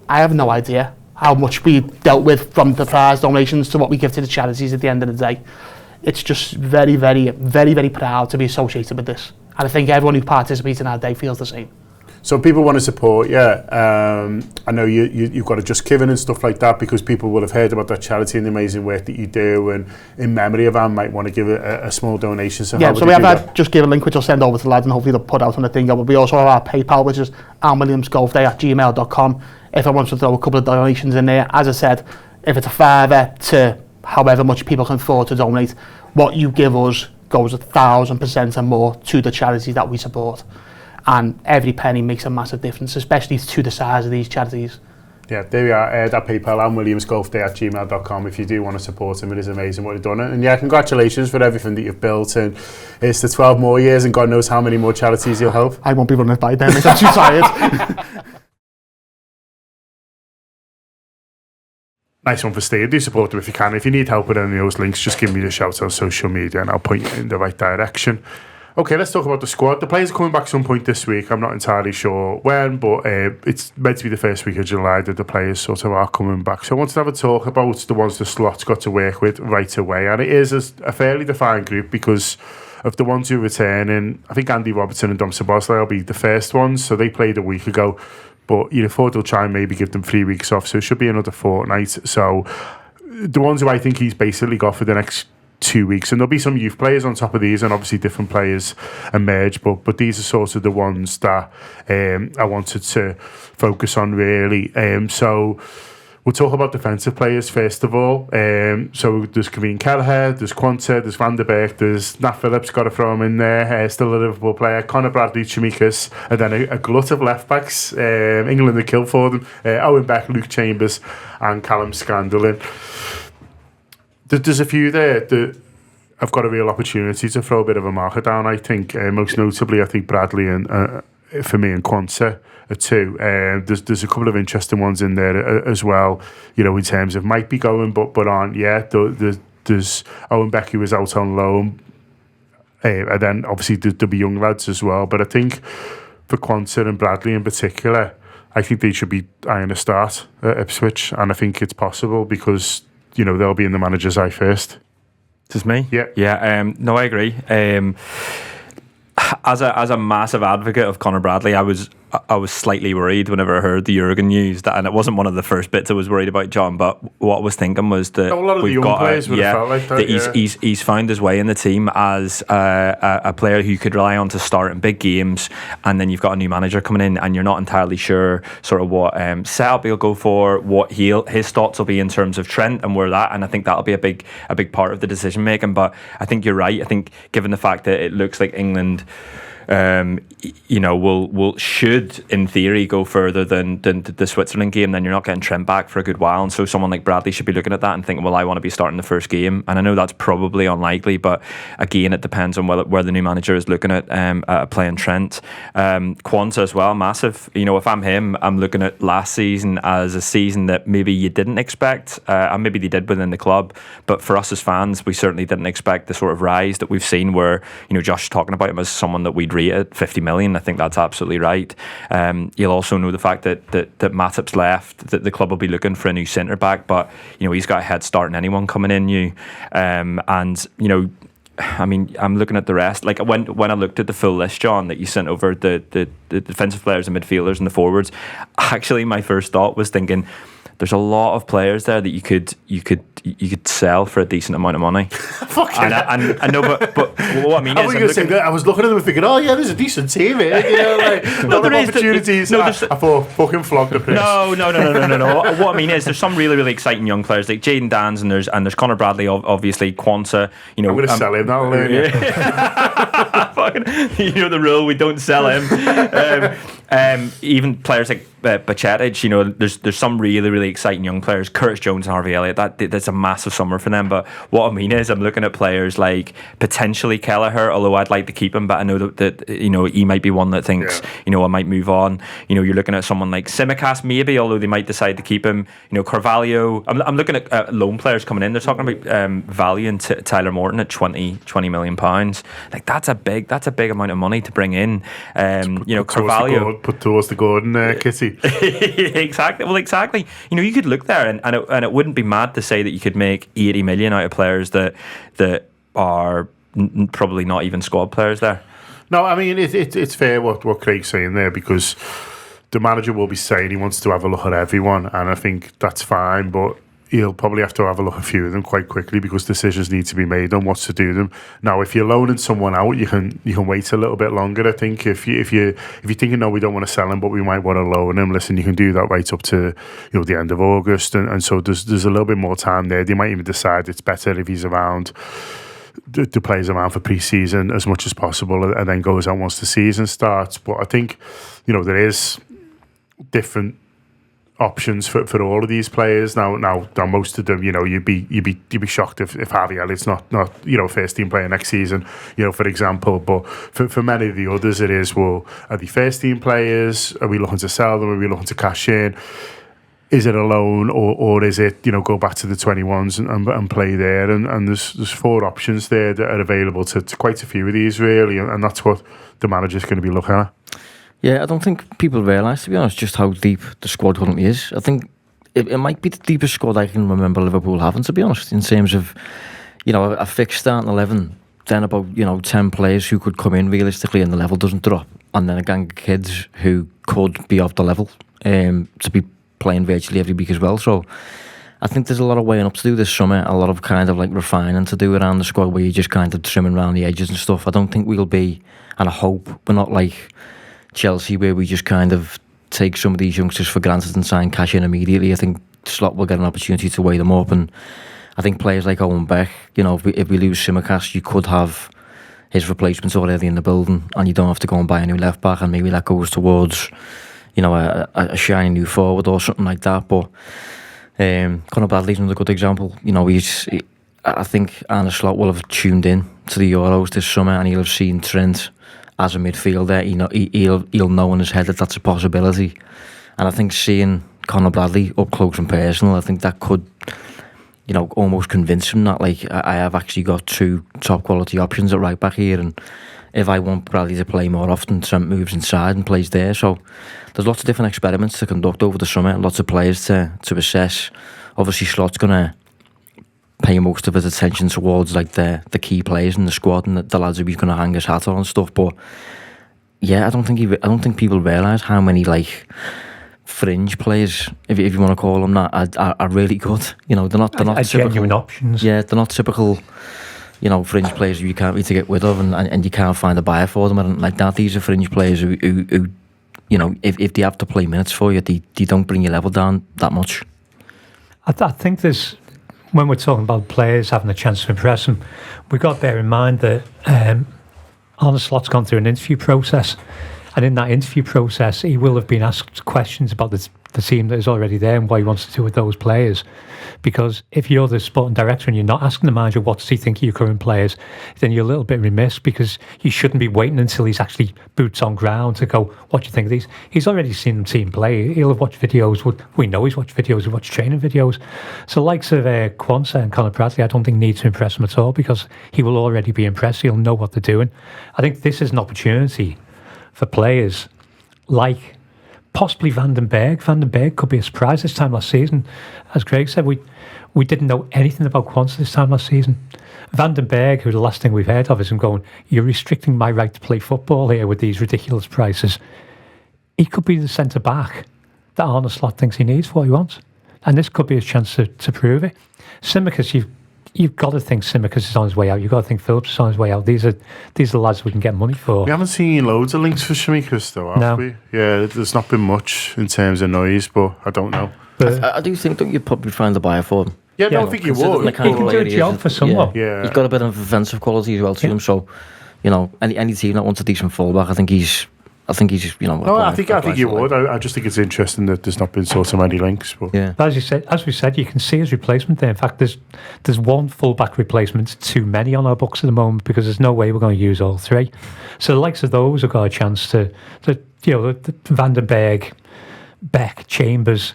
I have no idea how much we dealt with from the prize donations to what we give to the charities at the end of the day. It's just very, very, very, very proud to be associated with this. And I think everyone who participates in our day feels the same. So people want to support you. I know you've got a Just Giving and stuff like that, because people will have heard about that charity and the amazing work that you do, and in memory of Anne might want to give a small donation. So yeah, so we have that Just Giving link, which I'll send over to the lads and hopefully they'll put out on the thing. But we also have our PayPal, which is anwilliamsgolfday@gmail.com. If I want to throw a couple of donations in there, as I said, if it's a further to however much people can afford to donate, what you give us goes 1,000% and more to the charities that we support. And every penny makes a massive difference, especially to the size of these charities. Yeah, there we are. That PayPal, anwilliamsgolfday@gmail.com. If you do want to support him, it is amazing what you've done. And yeah, congratulations for everything that you've built. And it's the 12 more years, and God knows how many more charities you'll help. I won't be running it by then. I'm too tired. Nice one for Steve. Do support them if you can. If you need help with any of those links, just give me a shout on social media and I'll point you in the right direction. Okay, let's talk about the squad. The players are coming back some point this week. I'm not entirely sure when, but it's meant to be the first week of July that the players sort of are coming back. So I wanted to have a talk about the ones the slot's got to work with right away. And it is a fairly defined group because of the ones who return. And I think Andy Robertson and Dom Szoboszlai will be the first ones. So they played a week ago. But you know, Ford will try and maybe give them 3 weeks off. So it should be another fortnight. So the ones who I think he's basically got for the next 2 weeks, and there'll be some youth players on top of these, and obviously different players emerge, but these are sort of the ones that I wanted to focus on really. So we'll talk about defensive players first of all. So there's Kevin Kelleher, there's Quanta, there's Van der Beek, there's Nat Phillips, got to throw him in there, still a Liverpool player, Conor Bradley, Chimikas, and then a glut of left backs. England are killed for them. Owen Beck, Luke Chambers, and Callum Scandalin. There's a few there that have got a real opportunity to throw a bit of a marker down, I think. Most notably, I think Bradley and, for me, and Quanta are two. There's a couple of interesting ones in there as well, you know, in terms of might be going but aren't yet. There's Owen Beck, who was out on loan. And then, obviously, there'll be young lads as well. But I think for Quanta and Bradley in particular, I think they should be eyeing a start at Ipswich. And I think it's possible because, you know, they'll be in the manager's eye first. Just me? Yeah. Yeah, no, I agree. As a massive advocate of Conor Bradley, I was slightly worried whenever I heard the Jurgen news, and it wasn't one of the first bits I was worried about, John, but what I was thinking was that a lot of the young players would have felt like that, he's found his way in the team as a player who you could rely on to start in big games, and then you've got a new manager coming in and you're not entirely sure sort of what setup he'll go for, what his thoughts will be in terms of Trent and where that, and I think that'll be a big part of the decision making. But I think you're right. I think given the fact that it looks like England you know, will should in theory go further than the Switzerland game, then you're not getting Trent back for a good while, and so someone like Bradley should be looking at that and thinking, well, I want to be starting the first game. And I know that's probably unlikely, but again, it depends on where the new manager is looking at playing Trent. Quanta as well, massive. You know, if I'm him, I'm looking at last season as a season that maybe you didn't expect, and maybe they did within the club, but for us as fans, we certainly didn't expect the sort of rise that we've seen, where, you know, Josh talking about him as someone that we'd rate at 50 million. I think that's absolutely right. You'll also know the fact that Matip's left, that the club will be looking for a new centre back, but you know, he's got a head start on anyone coming in new, and you know, I mean, I'm looking at the rest. Like when I looked at the full list, John, that you sent over, the defensive players and midfielders and the forwards, actually my first thought was thinking, there's a lot of players there that you could sell for a decent amount of money. I know, but what I mean is, I was looking at them and thinking, oh yeah, there's a decent team here. You know, like a lot of opportunities. I thought fucking flogged the place. No. What I mean is, there's some really, really exciting young players like Jayden Dans, and there's Conor Bradley, obviously Quanta. You know, I'm going to sell him. That'll learn you. You know the rule, we don't sell him. Even players like Baccetic, you know, there's some really, really exciting young players. Curtis Jones and Harvey Elliott, that's a massive summer for them. But what I mean is, I'm looking at players like potentially Kelleher, although I'd like to keep him, but I know that you know, he might be one that thinks, you know, I might move on. You know, you're looking at someone like Tsimikas maybe, although they might decide to keep him. You know, Carvalho. I'm looking at loan players coming in. They're talking about valuing Tyler Morton at £20 million. Like that's a big amount of money to bring in. You know, Carvalho put towards the Gordon kitty. Exactly. Well, exactly. You know, you could look there, and it wouldn't be mad to say that you could make 80 million out of players that are probably not even squad players there. No, I mean it's fair what Craig's saying there, because the manager will be saying he wants to have a look at everyone, and I think that's fine, but he'll probably have to have a look at a few of them quite quickly, because decisions need to be made on what to do them. Now, if you're loaning someone out, you can wait a little bit longer. I think if you're thinking, no, we don't want to sell him, but we might want to loan him, listen, you can do that right up to, you know, the end of August, and so there's a little bit more time there. They might even decide it's better if he's around, the players around for pre-season as much as possible, and then goes out once the season starts. But I think, you know, there is different options for all of these players now most of them, you know, you'd be shocked if Harvey Elliott's not you know, first team player next season, you know, for example. But for many of the others, it is, well, are they first team players? Are we looking to sell them? Are we looking to cash in? Is it a loan, or is it, you know, go back to the 21s and play there? And there's 4 options there that are available to quite a few of these, really, and that's what the manager's going to be looking at. Yeah, I don't think people realise, to be honest, just how deep the squad currently is. I think it might be the deepest squad I can remember Liverpool having, to be honest, in terms of, you know, a fixed starting 11, then about, you know, 10 players who could come in realistically and the level doesn't drop, and then a gang of kids who could be off the level to be playing virtually every week as well. So I think there's a lot of weighing up to do this summer, a lot of kind of like refining to do around the squad, where you're just kind of trimming around the edges and stuff. I don't think we'll be, and I hope we're not like Chelsea, where we just kind of take some of these youngsters for granted and sign cash in immediately. I think Slot will get an opportunity to weigh them up, and I think players like Owen Beck, you know, if we lose Tsimikas, you could have his replacements already in the building, and you don't have to go and buy a new left back, and maybe that goes towards, you know, a shiny new forward or something like that. But Conor Bradley's another good example. You know, I think Arne Slot will have tuned in to the Euros this summer, and he'll have seen Trent as a midfielder. He'll know in his head that that's a possibility. And I think seeing Conor Bradley up close and personal, I think that could, you know, almost convince him that, like, I have actually got 2 top quality options at right back here, and if I want Bradley to play more often, Trent moves inside and plays there. So there's lots of different experiments to conduct over the summer, and lots of players to assess. Obviously, Slot's going to pay most of his attention towards, like, the key players in the squad and the lads who he's going to hang his hat on and stuff. But yeah, I don't think people realise how many, like, fringe players, if you want to call them that, are really good. You know, they're not typical genuine options. Yeah, they're not typical, you know, fringe players who you can't really get rid of, and you can't find a buyer for them and like that. These are fringe players who you know, if they have to play minutes for you, they don't bring your level down that much. I think there's, when we're talking about players having a chance to impress them, we've got to bear in mind that Arne Slot's gone through an interview process, and in that interview process he will have been asked questions about the team that is already there and what he wants to do with those players. Because if you're the sporting director and you're not asking the manager what does he think of your current players, then you're a little bit remiss, because you shouldn't be waiting until he's actually boots on ground to go, what do you think of these? He's already seen the team play. He'll have watched videos. We know he's watched videos. We've watched training videos. So likes of Quansah and Conor Bradley, I don't think need to impress him at all, because he will already be impressed. He'll know what they're doing. I think this is an opportunity for players like possibly Van den Berg. Van den Berg could be a surprise this time last season. As Craig said, we didn't know anything about Quansah this time last season. Van den Berg, who the last thing we've heard of is him going, you're restricting my right to play football here with these ridiculous prices. He could be the centre-back that Arne Slot thinks he needs for what he wants. And this could be his chance to prove it. Tsimikas, you've got to think Tsimikas is on his way out. You've got to think Phillips is on his way out. These are the lads we can get money for. We haven't seen loads of links for Tsimikas, though, have we? Yeah, there's not been much in terms of noise, but I don't know. But I do think that you'd probably find a buyer for him. Yeah, I don't think you would. He can do a job for someone. Yeah. He's got a bit of offensive quality as well to him, so, you know, any team that wants a decent fullback, I think he's I think he's just, No, I think you would. I just think it's interesting that there's not been sort of many links. But yeah, as we said, you can see his replacement there. In fact, there's one full-back replacement too many on our books at the moment because there's no way we're going to use all three. So the likes of those have got a chance to the Vandenberg, Beck, Chambers,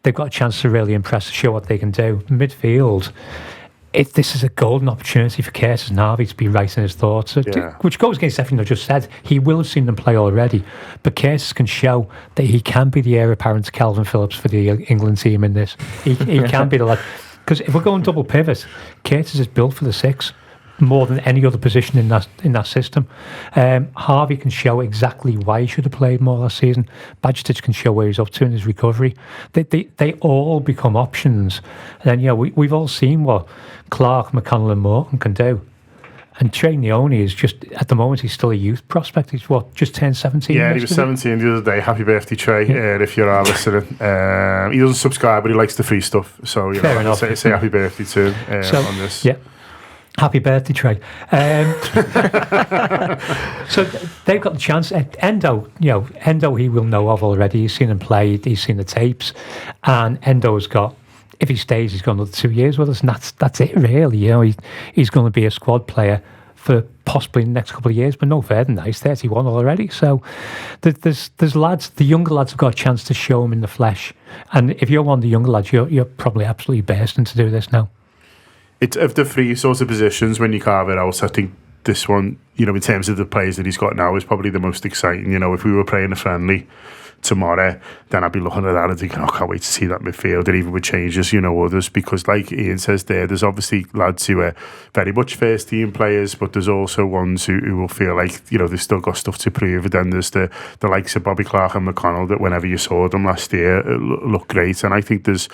they've got a chance to really impress, to show what they can do. Midfield, this is a golden opportunity for Curtis and Harvey to be right in his thoughts, which goes against everything I just said. He will have seen them play already, but Curtis can show that he can be the heir apparent to Calvin Phillips for the England team in this. He can be the lad. Because if we're going double pivot, Curtis is built for the 6 more than any other position in that system. Harvey can show exactly why he should have played more last season. Bajcetic can show where he's up to in his recovery. They all become options. And then we've all seen what Clark, McConnell and Morton can do. And Trey Neone is just, at the moment, he's still a youth prospect. He's just turned 17. Yeah, he was 17 the other day. Happy birthday, Trey, if you are listening. He doesn't subscribe, but he likes the free stuff. So, Fair enough. Say happy birthday to him on this. Yeah. Happy birthday, Trey. So they've got the chance. Endo, he will know of already. He's seen him play. He's seen the tapes. And Endo's got, if he stays, he's got another 2 years with us. And that's it, really. He's going to be a squad player for possibly the next couple of years, but no further than that. He's 31 already. So there's lads, the younger lads have got a chance to show him in the flesh. And if you're one of the younger lads, you're probably absolutely bursting to do this now. It's of the 3 sorts of positions when you carve it out. I think this one, in terms of the players that he's got now, is probably the most exciting. If we were playing a friendly tomorrow, then I'd be looking at that and thinking, I can't wait to see that midfield, and even with changes, others, because like Ian says there's obviously lads who are very much first team players, but there's also ones who will feel like, they've still got stuff to prove. And then there's the likes of Bobby Clark and McConnell that whenever you saw them last year, look great. And I think there's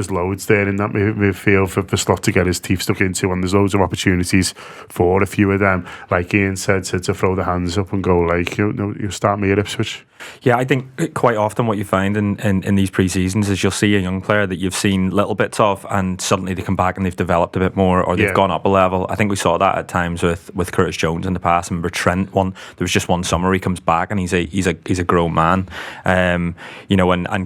loads there in that midfield for Slot to get his teeth stuck into, and there's loads of opportunities for a few of them, like Ian said, to throw the hands up and go like, you start me at Ipswich. Yeah, I think quite often what you find in these pre-seasons is you'll see a young player that you've seen little bits of, and suddenly they come back and they've developed a bit more, or they've gone up a level. I think we saw that at times with Curtis Jones in the past. I remember Trent, there was just one summer he comes back and he's a grown man. And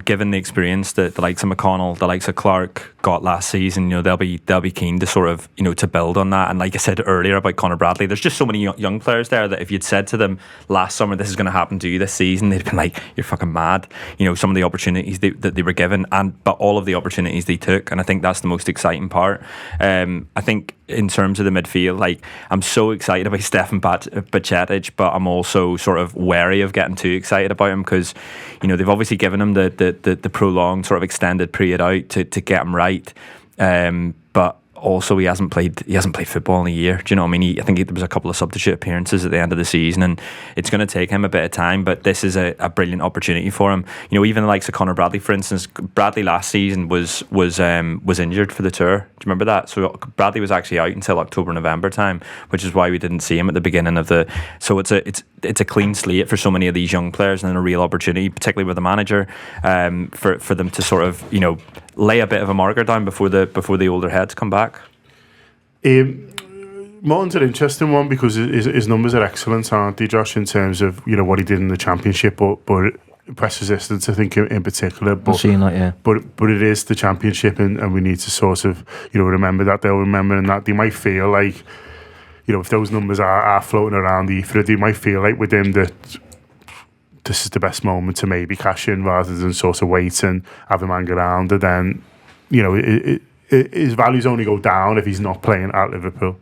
given the experience that the likes of McConnell, the likes of Clark got last season, they'll be keen to sort of to build on that. And like I said earlier about Conor Bradley, there's just so many young players there that if you'd said to them last summer this is going to happen to you this season, they'd been like, you're fucking mad. Some of the opportunities that they were given, but all of the opportunities they took, and I think that's the most exciting part. I think in terms of the midfield, like, I'm so excited about Stefan Bajcetic, but I'm also sort of wary of getting too excited about him because they've obviously given him the prolonged sort of extended period out to get him right, but also he hasn't played football in a year. Do you know what I mean? I think there was a couple of substitute appearances at the end of the season, and it's going to take him a bit of time, but this is a brilliant opportunity for him. Even the likes of Conor Bradley, for instance. Bradley last season was injured for the tour. Do you remember that? So Bradley was actually out until October-November time, which is why we didn't see him at the beginning of the. So it's a clean slate for so many of these young players, and a real opportunity, particularly with the manager, for them to sort of lay a bit of a marker down before the older heads come back. Morton's an interesting one because his numbers are excellent, aren't they, Josh, in terms of what he did in the Championship, but press resistance, I think, in particular. But, seeing that, yeah. But it is the Championship, and we need to sort of remember that. They'll remember, and that they might feel like if those numbers are floating around the ether, they might feel like with him that this is the best moment to maybe cash in rather than sort of wait and have him hang around, and then his values only go down if he's not playing at Liverpool.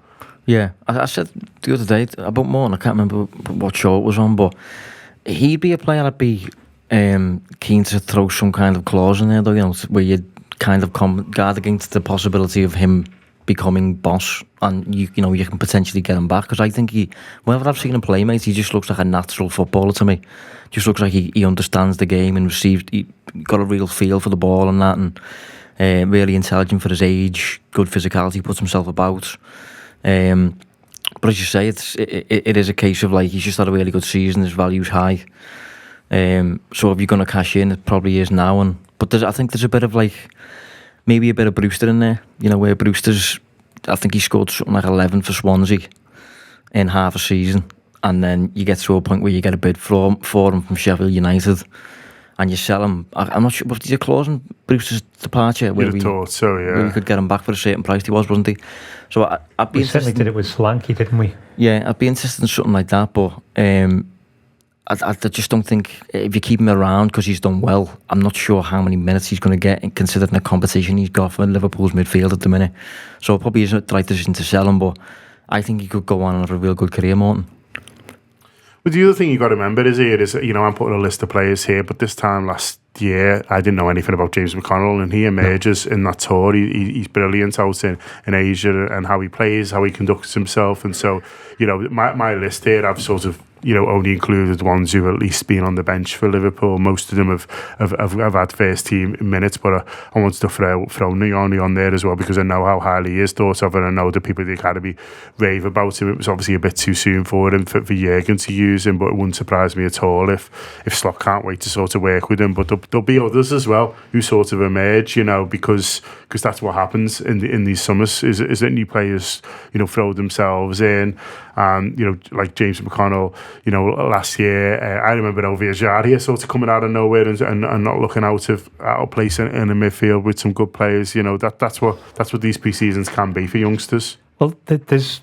Yeah, I said the other day about Morton, I can't remember what show it was on, but he'd be a player I'd be keen to throw some kind of clause in there, though, where you'd kind of guard against the possibility of him becoming boss, and you can potentially get him back, because I think whenever I've seen him play, mate, he just looks like a natural footballer to me. Just looks like he understands the game and he got a real feel for the ball and that, and really intelligent for his age, good physicality, puts himself about. But as you say, it is a case of like he's just had a really good season, his value's high. So if you're going to cash in, it probably is now. But I think there's a bit of like, maybe a bit of Brewster in there, where Brewster's, I think he scored something like 11 for Swansea in half a season, and then you get to a point where you get a bid for him from Sheffield United, and you sell him. I'm not sure, was there a clause in Bruce's departure where You'd have thought so, yeah. where we could get him back for a certain price? He wasn't he? So I'd be We certainly did it with Solanke, didn't we? Yeah, I'd be interested in something like that, but I just don't think if you keep him around because he's done well, I'm not sure how many minutes he's going to get considering the competition he's got for Liverpool's midfield at the minute. So it probably isn't the right decision to sell him, but I think he could go on and have a real good career, Morton. But the other thing you got to remember is I'm putting a list of players here, but this time last year I didn't know anything about James McConnell, and he emerges in that tour. He's brilliant out in Asia, and how he plays, how he conducts himself. And so, my list here, I've sort of only included ones who've at least been on the bench for Liverpool. Most of them have had first team minutes, but I wanted to throw Noni on there as well, because I know how highly he is thought of, and I know the people at the academy rave about him. It was obviously a bit too soon for him, for Jurgen to use him, but it wouldn't surprise me at all if Slot can't wait to sort of work with him. But there'll be others as well who sort of emerge, because that's what happens in these summers, is that new players throw themselves in. Like James McConnell, last year, I remember Ovia Jaria sort of coming out of nowhere and not looking out of place in a midfield with some good players. That's what these pre-seasons can be for youngsters. Well, there's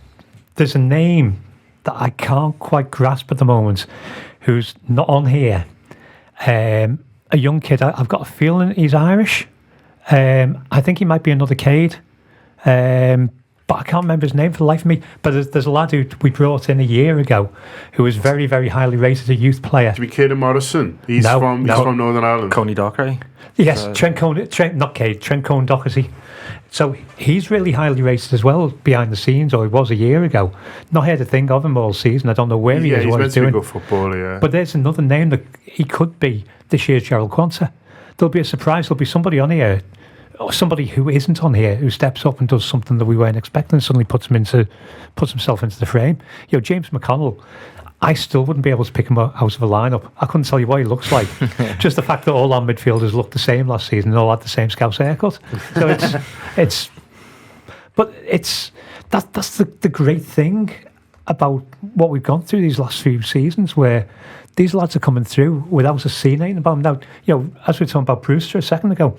a name that I can't quite grasp at the moment, who's not on here. A young kid. I've got a feeling he's Irish. I think he might be another Cade. But I can't remember his name for the life of me. But there's a lad who we brought in a year ago who was very, very highly rated, a youth player. To be Caden Morrison. He's from Northern Ireland. Coney Dockery. Yes, Trent Cone Doherty. So he's really highly rated as well behind the scenes, or he was a year ago. Not heard a thing of him all season. I don't know where he is, what he's doing. He's meant to be good footballer, yeah. But there's another name that he could be this year's Gerald Quanta. There'll be a surprise. There'll be somebody on here, or somebody who isn't on here, who steps up and does something that we weren't expecting and suddenly puts himself into the frame. James McConnell, I still wouldn't be able to pick him out of a lineup. I couldn't tell you what he looks like. Just the fact that all our midfielders looked the same last season and all had the same Scouse haircut. So that's the great thing about what we've gone through these last few seasons, where these lads are coming through without us seeing anything about them. Now, as we were talking about Brewster a second ago,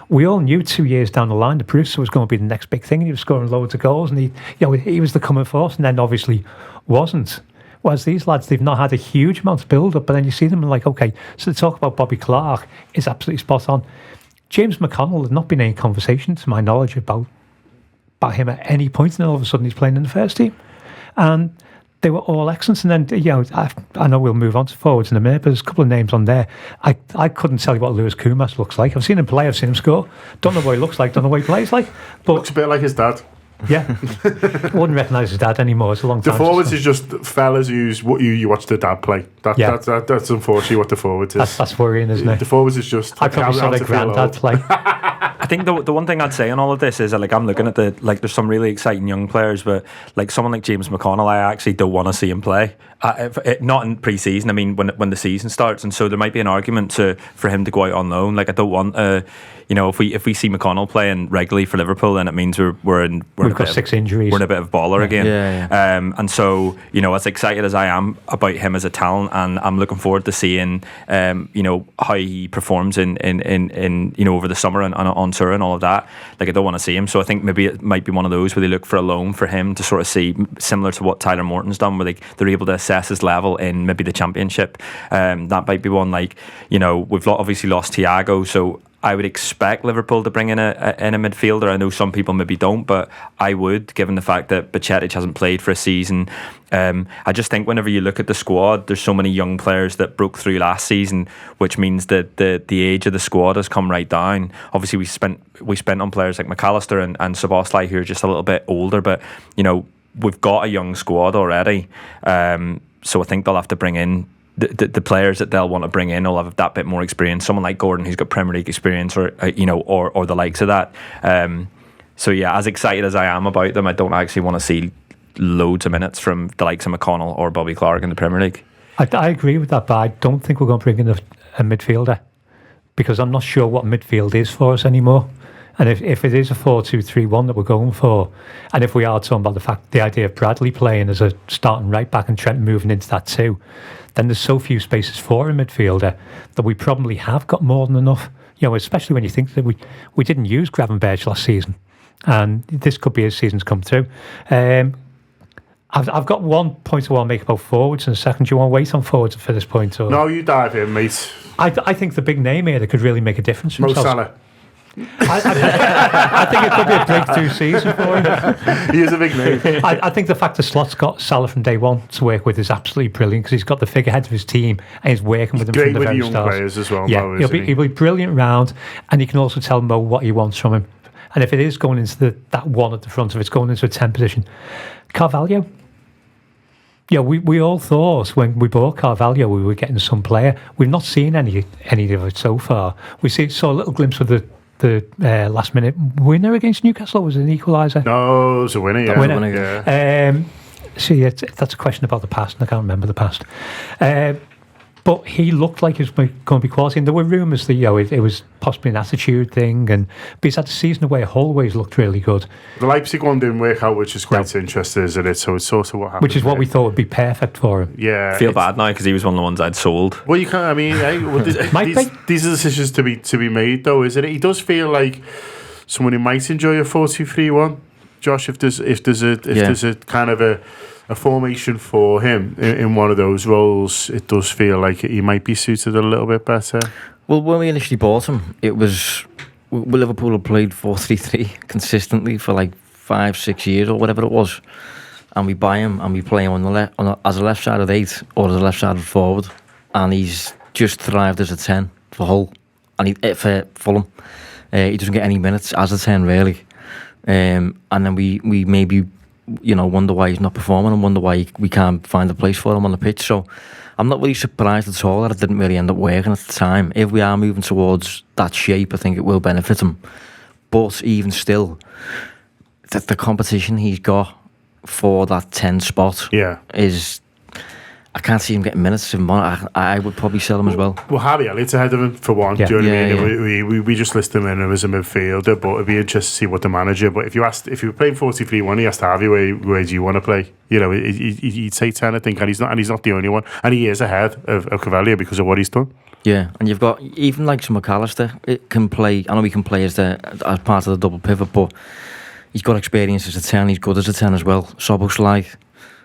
we all knew 2 years down the line that Brewster was going to be the next big thing, and he was scoring loads of goals, and he was the coming force, and then obviously wasn't. Whereas these lads, they've not had a huge amount of build-up, but then you see them and like, okay, so the talk about Bobby Clark is absolutely spot on. James McConnell, there's not been any conversation, to my knowledge, about him at any point, and all of a sudden he's playing in the first team. And they were all excellent. And then, I know we'll move on to forwards in a minute, but there's a couple of names on there. I couldn't tell you what Lewis Kumas looks like. I've seen him play, I've seen him score. Don't know what he looks like, don't know what he plays like. But looks a bit like his dad. Yeah. Wouldn't recognise his dad anymore. It's a long time. The forwards is just fellas who's what you watch the dad play. That's unfortunately what the forwards is. That's worrying, isn't it? The forwards is just... I probably saw their granddad play. I think the one thing I'd say on all of this is that, I'm looking at there's some really exciting young players, but someone like James McConnell, I actually don't want to see him play. Not in pre-season. I mean, when the season starts, and so there might be an argument for him to go out on loan. I don't want if we see McConnell playing regularly for Liverpool, then it means we've got 6 injuries. We're in a bit of baller again. Yeah. And so as excited as I am about him as a talent, and I'm looking forward to seeing how he performs in over the summer and on tour and all of that. I don't want to see him. So I think maybe it might be one of those where they look for a loan for him to sort of see, similar to what Tyler Morton's done, where they're able to assess his level in maybe the Championship. That might be one. We've obviously lost Thiago, so I would expect Liverpool to bring in a midfielder. I know some people maybe don't, but I would, given the fact that Bajcetic hasn't played for a season. I just think whenever you look at the squad, there's so many young players that broke through last season, which means that the age of the squad has come right down. Obviously, we spent on players like McAllister and Szoboszlai, who are just a little bit older, but we've got a young squad already. So I think they'll have to bring in the players that they'll want to bring in will have that bit more experience. Someone like Gordon, who's got Premier League experience, or the likes of that. So yeah, as excited as I am about them, I don't actually want to see loads of minutes from the likes of McConnell or Bobby Clark in the Premier League. I agree with that, but I don't think we're going to bring in a midfielder, because I'm not sure what midfield is for us anymore. And if it is a 4-2-3-1 that we're going for, and if we are talking about the idea of Bradley playing as a starting right back and Trent moving into that too, then there's so few spaces for a midfielder that we probably have got more than enough. Especially when you think that we didn't use Gravenberch last season, and this could be his season's come through. I've got one point I want to make about forwards in a second. Do you want to wait on forwards for this point? Or? No, you dive in, mate. I think the big name here that could really make a difference. Mo Salah. I think it could be a breakthrough season for him. He is a big name. I think the fact that Slot's got Salah from day one to work with is absolutely brilliant, because he's got the figurehead of his team and he's working with them from the very start. Great with young players as well. Yeah, Mo, he'll be brilliant round, and you can also tell Mo what he wants from him. And if it is going into that one at the front, if it's going into a 10 position, Carvalho. Yeah, we all thought when we bought Carvalho we were getting some player. We've not seen any of it so far. Saw a little glimpse of the last minute winner against Newcastle. Was it an equaliser? No, it was a winner. Yeah, winner. Yeah. That's a question about the past, and I can't remember the past. But he looked like he was going to be quality, and there were rumours that it was possibly an attitude thing. But he's had the season away. Always looked really good. The Leipzig one didn't work out, which is quite interesting, isn't it? So it's sort of what happened. Which is what we thought would be perfect for him. Yeah, I feel bad now because he was one of the ones I'd sold. Well, you can't. I mean, these are decisions to be made, though, isn't it? He does feel like someone who might enjoy a 4-2-3-1. Josh, if there's a kind of a formation for him in one of those roles, it does feel like he might be suited a little bit better. Well, when we initially bought him, it was Liverpool had played 4-3-3 consistently for like 5-6 years or whatever it was, and we buy him and we play him as a left-sided 8 or as a left-sided forward, and he's just thrived as a 10 for Hull and for Fulham. He doesn't get any minutes as a 10 really, and then we maybe wonder why he's not performing and wonder why we can't find a place for him on the pitch. So I'm not really surprised at all that it didn't really end up working at the time. If we are moving towards that shape, I think it will benefit him. But even still, the competition he's got for that 10 spot is... I can't see him getting minutes. I would probably sell him as well. Well, Harvey Elliott's ahead of him for one. Do you know what I mean? We just list him in as a midfielder, but it'd be interesting to see what the manager. But if you were playing 4-3-1, he asked Harvey where do you want to play? He'd say 10, I think, and he's not the only one, and he is ahead of Carvalho because of what he's done. Yeah, and you've got even like McAllister. It can play. I know he can play as part of the double pivot, but he's got experience as a 10. He's good as a 10 as well. Szoboszlai.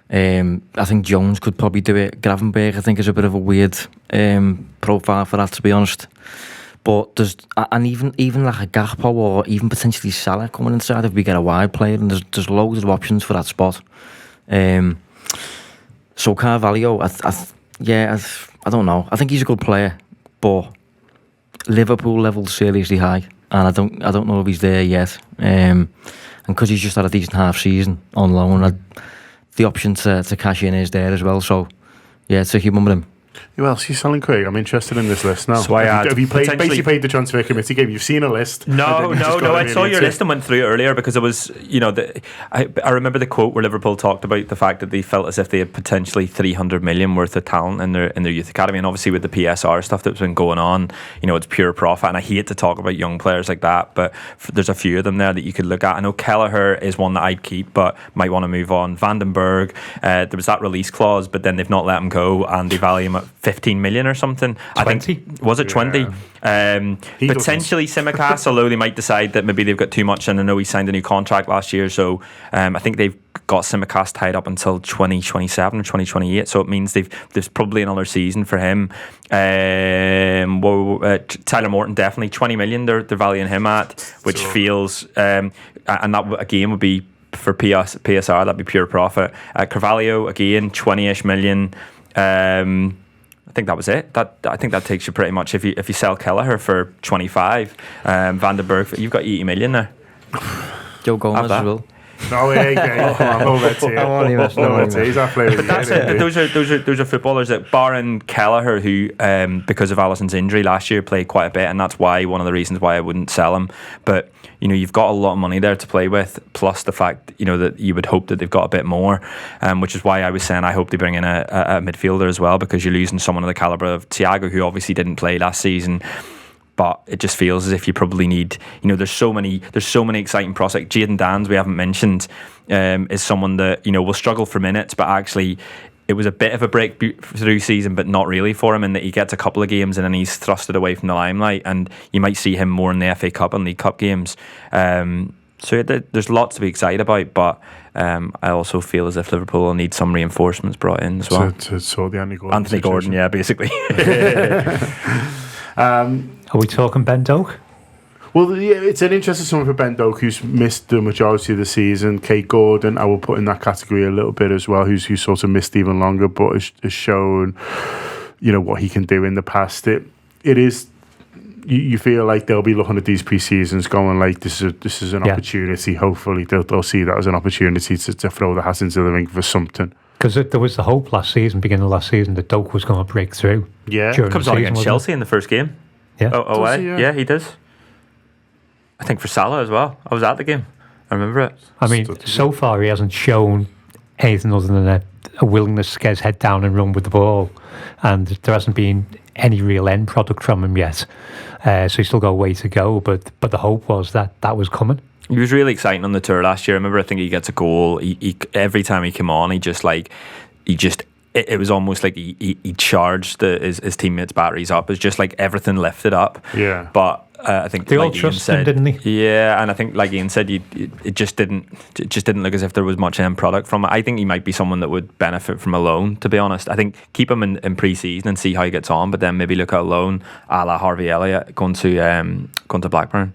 I think Jones could probably do it. Gravenberch, I think, is a bit of a weird profile for that, to be honest. But there's even like a Gakpo or even potentially Salah coming inside if we get a wide player, and there's loads of options for that spot. So Carvalho, I don't know. I think he's a good player, but Liverpool level's seriously high, and I don't know if he's there yet. And because he's just had a decent half season on loan, the option to cash in is there as well. So, yeah, it's a human with him. Who else are you selling, Craig? I'm interested in this list now. So have you basically played the transfer committee game? You've seen a list. No. I saw your list and went through it earlier because it was, I remember the quote where Liverpool talked about the fact that they felt as if they had potentially 300 million worth of talent in their youth academy, and obviously with the PSR stuff that's been going on, it's pure profit. And I hate to talk about young players like that, but there's a few of them there that you could look at. I know Kelleher is one that I'd keep, but might want to move on. Vandenberg, there was that release clause, but then they've not let him go, and they value him at 15 million or something. 20? I think, was it 20? Potentially Tsimikas, although they might decide that maybe they've got too much, and I know he signed a new contract last year, so I think they've got Tsimikas tied up until 2027 or 2028, so it means there's probably another season for him. Tyler Morton, definitely 20 million they're valuing him at, which feels and that again would be for PSR, that'd be pure profit. Carvalho again, 20-ish million. I think that was it. I think that takes you pretty much if you sell Kelleher for 25, Vandenberg, you've got 80 million there. Joe Gomez as well. No, those are footballers that, barring Kelleher, who because of Alisson's injury last year played quite a bit, and that's why one of the reasons why I wouldn't sell him. But you've got a lot of money there to play with, plus the fact that you would hope that they've got a bit more, which is why I was saying I hope they bring in a midfielder as well, because you're losing someone of the calibre of Thiago, who obviously didn't play last season. but it just feels as if you probably need, there's so many exciting prospects. Jayden Danns, we haven't mentioned, is someone that, will struggle for minutes, but actually it was a bit of a breakthrough season, but not really for him, in that he gets a couple of games and then he's thrusted away from the limelight, and you might see him more in the FA Cup and League Cup games. So there's lots to be excited about, but I also feel as if Liverpool will need some reinforcements brought in as well. To sort the Anthony Gordon, yeah, basically. Are we talking Ben Doak? Well, yeah, it's an interesting one for Ben Doak, who's missed the majority of the season. Kate Gordon, I will put in that category a little bit as well, who's sort of missed even longer, but has shown, what he can do in the past. It is. You feel like they'll be looking at these pre-seasons going like, this is an opportunity. Hopefully they'll see that as an opportunity to throw the hat into the ring for something. Because there was the hope beginning of last season, that Doak was going to break through. Yeah. Comes on against Chelsea in the first game. Yeah. Yeah, he does. I think for Salah as well. I was at the game. I remember it. I mean, so far he hasn't shown anything other than a willingness to get his head down and run with the ball. And there hasn't been any real end product from him yet. So he's still got a way to go, but the hope was that was coming. He was really exciting on the tour last year. I remember, I think he gets a goal. He every time he came on, it was almost like he charged his teammates' batteries up. It's just like everything lifted up. Yeah. But I think they all trusted him, didn't they? Yeah, and I think, like Ian said, it just didn't look as if there was much end product from it. I think he might be someone that would benefit from a loan, to be honest. I think keep him in pre-season and see how he gets on, but then maybe look at a loan a la Harvey Elliott going to Blackburn.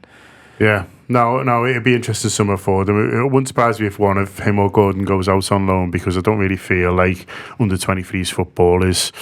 Yeah. No, it'd be interesting summer for them. It wouldn't surprise me if one of him or Gordon goes out on loan, because I don't really feel like under-23s football is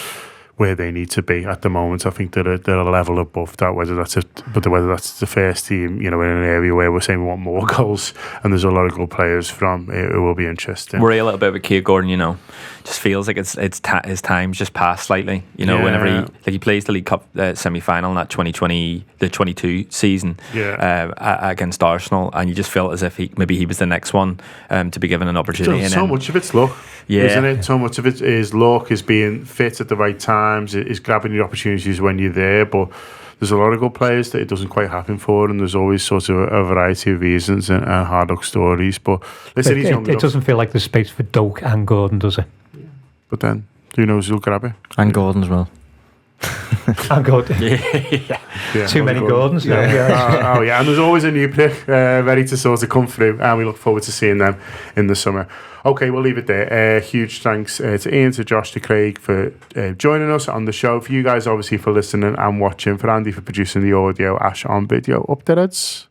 where they need to be at the moment. I think they're a level above that, whether that's the first team, in an area where we're saying we want more goals and there's a lot of good players from. It will be interesting. Worry a little bit with Kate Gordon, just feels like his time's just passed slightly. Whenever he plays the League Cup semi-final in that 22 season against Arsenal, and you just feel as if he was the next one to be given an opportunity. So much of it's luck, isn't it? So much of it is luck, is being fit at the right times, is grabbing the opportunities when you're there. But there's a lot of good players that it doesn't quite happen for, and there's always sort of a variety of reasons and hard luck stories. But listen, it doesn't feel like there's space for Doak and Gordon, does it? But then, who knows who'll grab it? And Gordon as well. And Gordon. Yeah. Too many Gordons now. Yeah. Yeah, and there's always a new pick ready to sort of come through, and we look forward to seeing them in the summer. Okay, we'll leave it there. Huge thanks to Ian, to Josh, to Craig for joining us on the show. For you guys, obviously, for listening and watching. For Andy for producing the audio. Ash on video. Up the Reds.